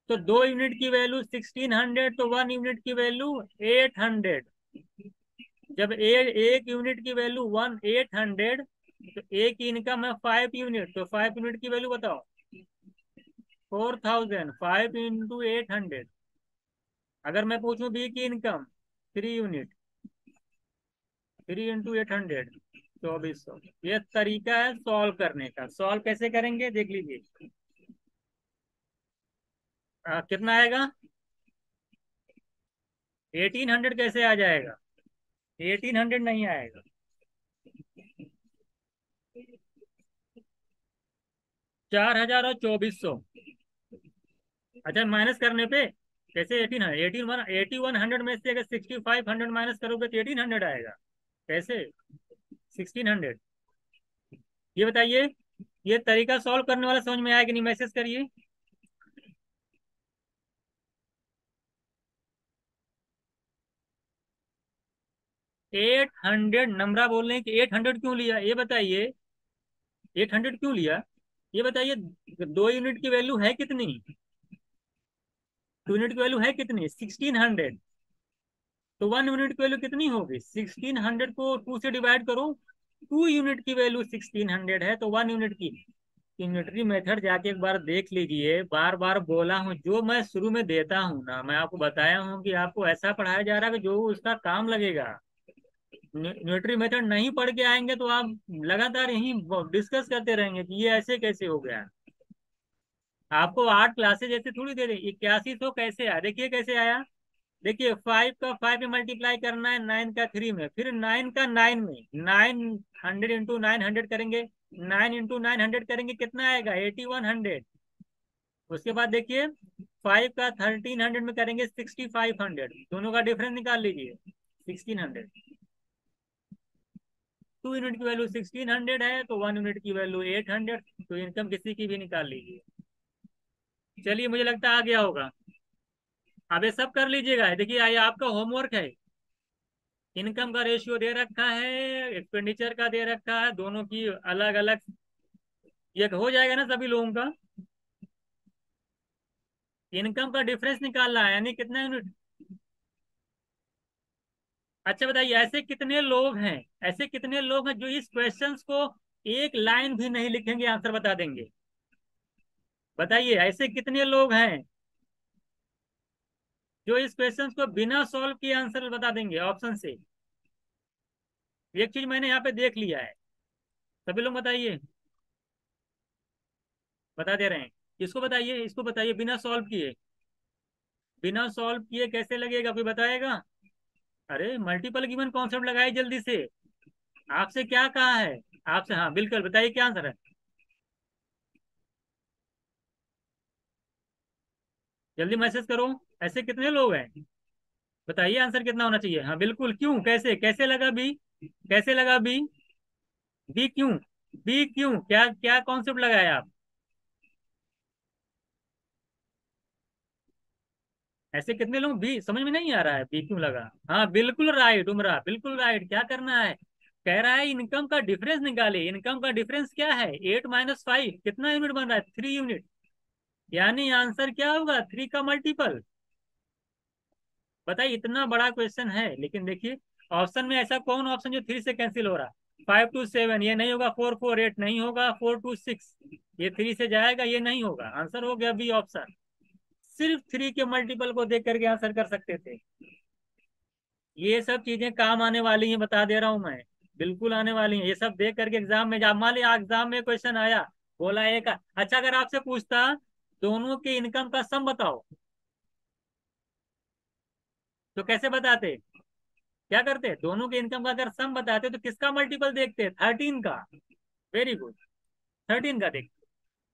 तो 2 यूनिट की वैल्यू 1600, तो 1 यूनिट की वैल्यू 800। जब एक यूनिट की वैल्यू 800, तो एक इनकम है 5 यूनिट, तो 5 यूनिट की वैल्यू बताओ। 4000, 5 × 800। अगर मैं पूछूं बी की इनकम 3 यूनिट, 3 × 800, 2400। ये तरीका है सॉल्व करने का। सॉल्व कैसे करेंगे देख लीजिए। कितना आएगा? 1800 कैसे आ जाएगा? 1800 नहीं आएगा। 4000 और 2400। अच्छा, माइनस करने पे कैसे? 8100 में से अगर 6500 माइनस करोगे तो 1800 आएगा। कैसे? 1600। ये बताइए, ये तरीका सॉल्व करने वाला समझ में आया कि नहीं? मैसेज करिए। 800 नंबरा बोल रहे हैं कि 800 क्यों लिया, ये बताइए। 800 क्यों लिया, ये बताइए। 2 यूनिट की वैल्यू है कितनी? 2 यूनिट की वैल्यू है कितनी? 1600। तो 1 यूनिट की वैल्यू कितनी होगी? 1600 को 2 से डिवाइड करो। 2 यूनिट की वैल्यू 1600 है, तो 1 यूनिट की। यूनिटरी मेथड जाके एक बार देख लीजिए। बार बार बोला हूँ, जो मैं शुरू में देता हूँ ना, मैं आपको बताया हूँ कि आपको ऐसा पढ़ाया जा रहा है कि जो उसका काम लगेगा। न्यूट्री मेथड नहीं पढ़ के आएंगे तो आप लगातार यही डिस्कस करते रहेंगे कि ये ऐसे कैसे हो गया। आपको 8 क्लासेज ऐसे थोड़ी दे दें। 8100 कैसे आया, देखिए कैसे आया। देखिए, 5 का 5 में मल्टीप्लाई करना है, 9 का 3 में, फिर 9 का 9 में। 900 × 900 करेंगे। 9 × 900 करेंगे, कितना आएगा? 8100। उसके बाद देखिए, 5 का 1300 में करेंगे, 6500। दोनों का डिफरेंस निकाल लीजिए, 1600। 2 यूनिट की वैल्यू 1600 है, तो 1 यूनिट की वैल्यू 800। तो इनकम किसी की भी निकाल लीजिए। चलिए, मुझे लगता है आ गया होगा। अब ये सब कर लीजिएगा। देखिए, ये आपका होमवर्क है। इनकम का रेशियो दे रखा है, एक्सपेंडिचर का दे रखा है, दोनों की अलग अलग। ये हो जाएगा ना सभी लोगों का? इनकम का डिफरेंस निकालना है, यानी कितना यूनिट। अच्छा बताइए, ऐसे कितने लोग हैं, ऐसे कितने लोग हैं जो इस क्वेश्चंस को एक लाइन भी नहीं लिखेंगे, आंसर बता देंगे? बताइए, ऐसे कितने लोग हैं जो इस क्वेश्चंस को बिना सॉल्व किए आंसर बता देंगे ऑप्शन से? एक चीज मैंने यहाँ पे देख लिया है। सभी लोग बताइए। बता दे रहे हैं। इसको बताइए, इसको बताइए, बिना सॉल्व किए। बिना सॉल्व किए कैसे लगेगा, कोई बताएगा? अरे, मल्टीपल गिवन कॉन्सेप्ट लगाइए जल्दी से। आपसे क्या कहा है? आपसे, हाँ बिल्कुल, बताइए क्या आंसर है। जल्दी मैसेज करो। ऐसे कितने लोग हैं? बताइए आंसर कितना होना चाहिए। हाँ बिल्कुल, क्यों, कैसे, कैसे लगा बी? कैसे लगा बी? बी क्यों? बी क्यों, क्या क्या कॉन्सेप्ट लगाया आप? ऐसे कितने लोग, बी समझ में नहीं आ रहा है, बी क्यों लगा? हाँ बिल्कुल राइट उमरा, बिल्कुल राइट। क्या करना है? कह रहा है इनकम का डिफरेंस निकाले। इनकम का डिफरेंस क्या है? 8 - 5, कितना यूनिट बन रहा है? 3 यूनिट। यानी आंसर क्या होगा? 3 का मल्टीपल। बताइए, इतना बड़ा क्वेश्चन है, लेकिन देखिए ऑप्शन में ऐसा कौन ऑप्शन जो 3 से कैंसिल हो रहा? 5 - 7 ये नहीं होगा, 4 - 4 - 8 नहीं होगा, 4 - 6 ये 3 से जाएगा, ये नहीं होगा। आंसर हो गया बी ऑप्शन। सिर्फ 3 के मल्टीपल को देख करके आंसर कर सकते थे। ये सब चीजें काम आने वाली हैं, बता दे रहा हूं मैं। बिल्कुल आने वाली हैं, ये सब देख करके एग्जाम में जा। मान लिया एग्जाम में क्वेश्चन आया, बोला एक, अच्छा अगर आपसे पूछता दोनों के इनकम का सम बताओ, तो कैसे बताते? क्या करते? दोनों के इनकम का अगर सम बताते तो किसका मल्टीपल देखते? 13 का। वेरी गुड, 13 का देखते।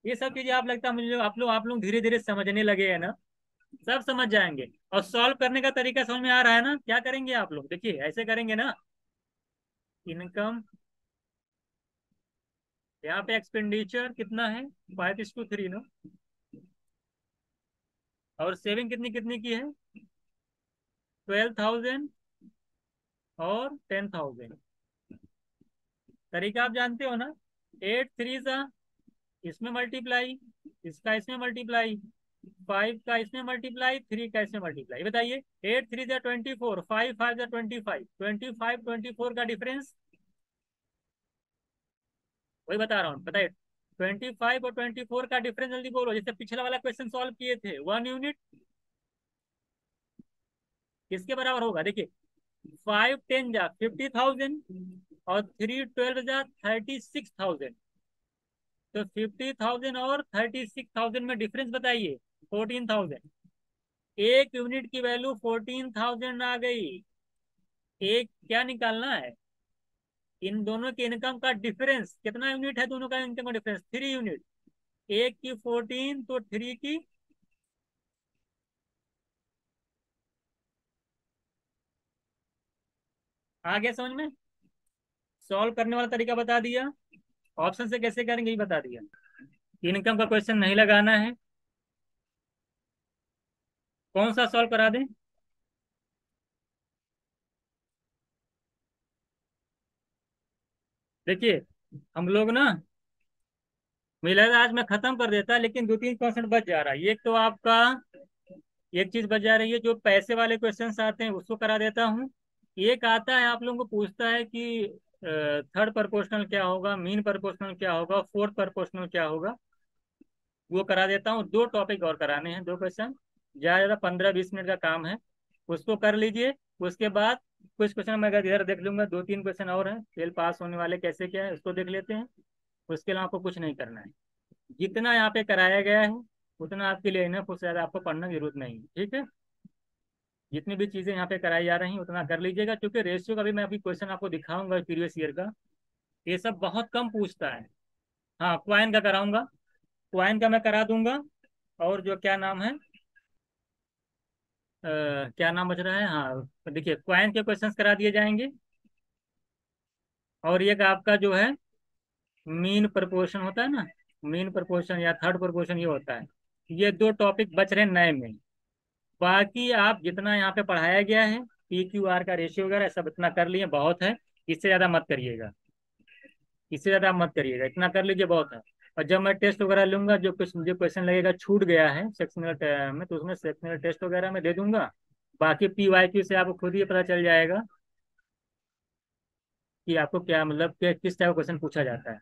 ये सब चीजें आप, लगता है मुझे, आप लोग धीरे धीरे समझने लगे हैं ना। सब समझ जाएंगे। और सॉल्व करने का तरीका समझ में आ रहा है ना? क्या करेंगे आप लोग, देखिए ऐसे करेंगे ना। इनकम, यहाँ पे एक्सपेंडिचर कितना है? 5:3 ना। और सेविंग कितनी कितनी की है? 12,000 और 10,000। तरीका आप जानते हो ना। 8 3 सा, इसमें मल्टीप्लाई, इसका इसमें मल्टीप्लाई, 5 का इसमें मल्टीप्लाई, 3 का इसमें मल्टीप्लाई। बताइए, 8 3 = 24, 5 5 = 25, 25 24 का डिफरेंस। वही बता रहा हूँ, बताइए। 25 और 24 का डिफरेंस जल्दी बोलो, जैसे पिछला वाला क्वेश्चन सॉल्व किए थे। 1 यूनिट किसके बराबर होगा? देखिए, 5 10 = 50,000 और 3 12 = 36,000। तो 50,000 और 36,000 में डिफरेंस बताइए। 14,000। 1 यूनिट की वैल्यू 14,000 आ गई। एक क्या निकालना है? इन दोनों के इनकम का डिफरेंस। कितना यूनिट है दोनों का इनकम का डिफरेंस? 3 यूनिट। एक की 14 तो थ्री की, आ गया समझ में? सॉल्व करने वाला तरीका बता दिया, ऑप्शन से कैसे करेंगे ये बता दिया। इनकम का क्वेश्चन नहीं लगाना है। कौन सा सॉल्व करा दें? देखिए, हम लोग ना, मुझे लग रहा है आज मैं खत्म कर देता, लेकिन 2-3% बच जा रहा है। एक तो आपका एक चीज बच जा रही है, जो पैसे वाले क्वेश्चंस आते हैं उसको करा देता हूँ। एक आता है आप लोगों को पूछता है कि थर्ड प्रोपोर्शनल क्या होगा, मीन प्रोपोर्शनल क्या होगा, फोर्थ प्रोपोर्शनल क्या होगा, वो करा देता हूँ। दो टॉपिक और कराने हैं, दो क्वेश्चन, ज़्यादा ज़्यादा 15-20 मिनट का काम है, उसको कर लीजिए। उसके बाद कुछ क्वेश्चन मैं अगर इधर देख लूंगा, 2-3 क्वेश्चन और हैं फेल पास होने वाले कैसे क्या है, उसको देख लेते हैं। उसके अलावा आपको कुछ नहीं करना है। जितना यहाँ पे कराया गया है उतना आपके लिए इनफ, उससे ज़्यादा आपको पढ़ने की जरूरत नहीं है, ठीक है? जितनी भी चीज़ें यहाँ पे कराई जा रही हैं उतना कर लीजिएगा, क्योंकि रेशियो का भी मैं अभी क्वेश्चन आपको दिखाऊंगा प्रीवियस ईयर का, ये सब बहुत कम पूछता है। हाँ, क्वाइन का कराऊंगा, क्वाइन का मैं करा दूंगा। और जो क्या नाम है, क्या नाम बच रहा है, हाँ तो देखिए क्वाइन के क्वेश्चंस करा दिए जाएंगे। और एक आपका जो है मीन प्रपोर्शन होता है ना, मीन प्रपोर्शन या थर्ड प्रपोर्शन ये होता है। ये दो टॉपिक बच रहे हैं नए में। बाकी आप जितना यहाँ पे पढ़ाया गया है, PQR का रेशियो वगैरह सब इतना कर लिए बहुत है। इससे ज़्यादा मत करिएगा, इससे ज़्यादा आप मत करिएगा, इतना कर लीजिए बहुत है। और जब मैं टेस्ट वगैरह लूंगा, जो कुछ मुझे क्वेश्चन लगेगा छूट गया है सेक्शनल में, तो उसमें सेक्शनल टेस्ट वगैरह में दे दूंगा। बाकी PYQ से आपको खुद ही पता चल जाएगा कि आपको क्या मतलब कि किस टाइप का क्वेश्चन पूछा जाता है।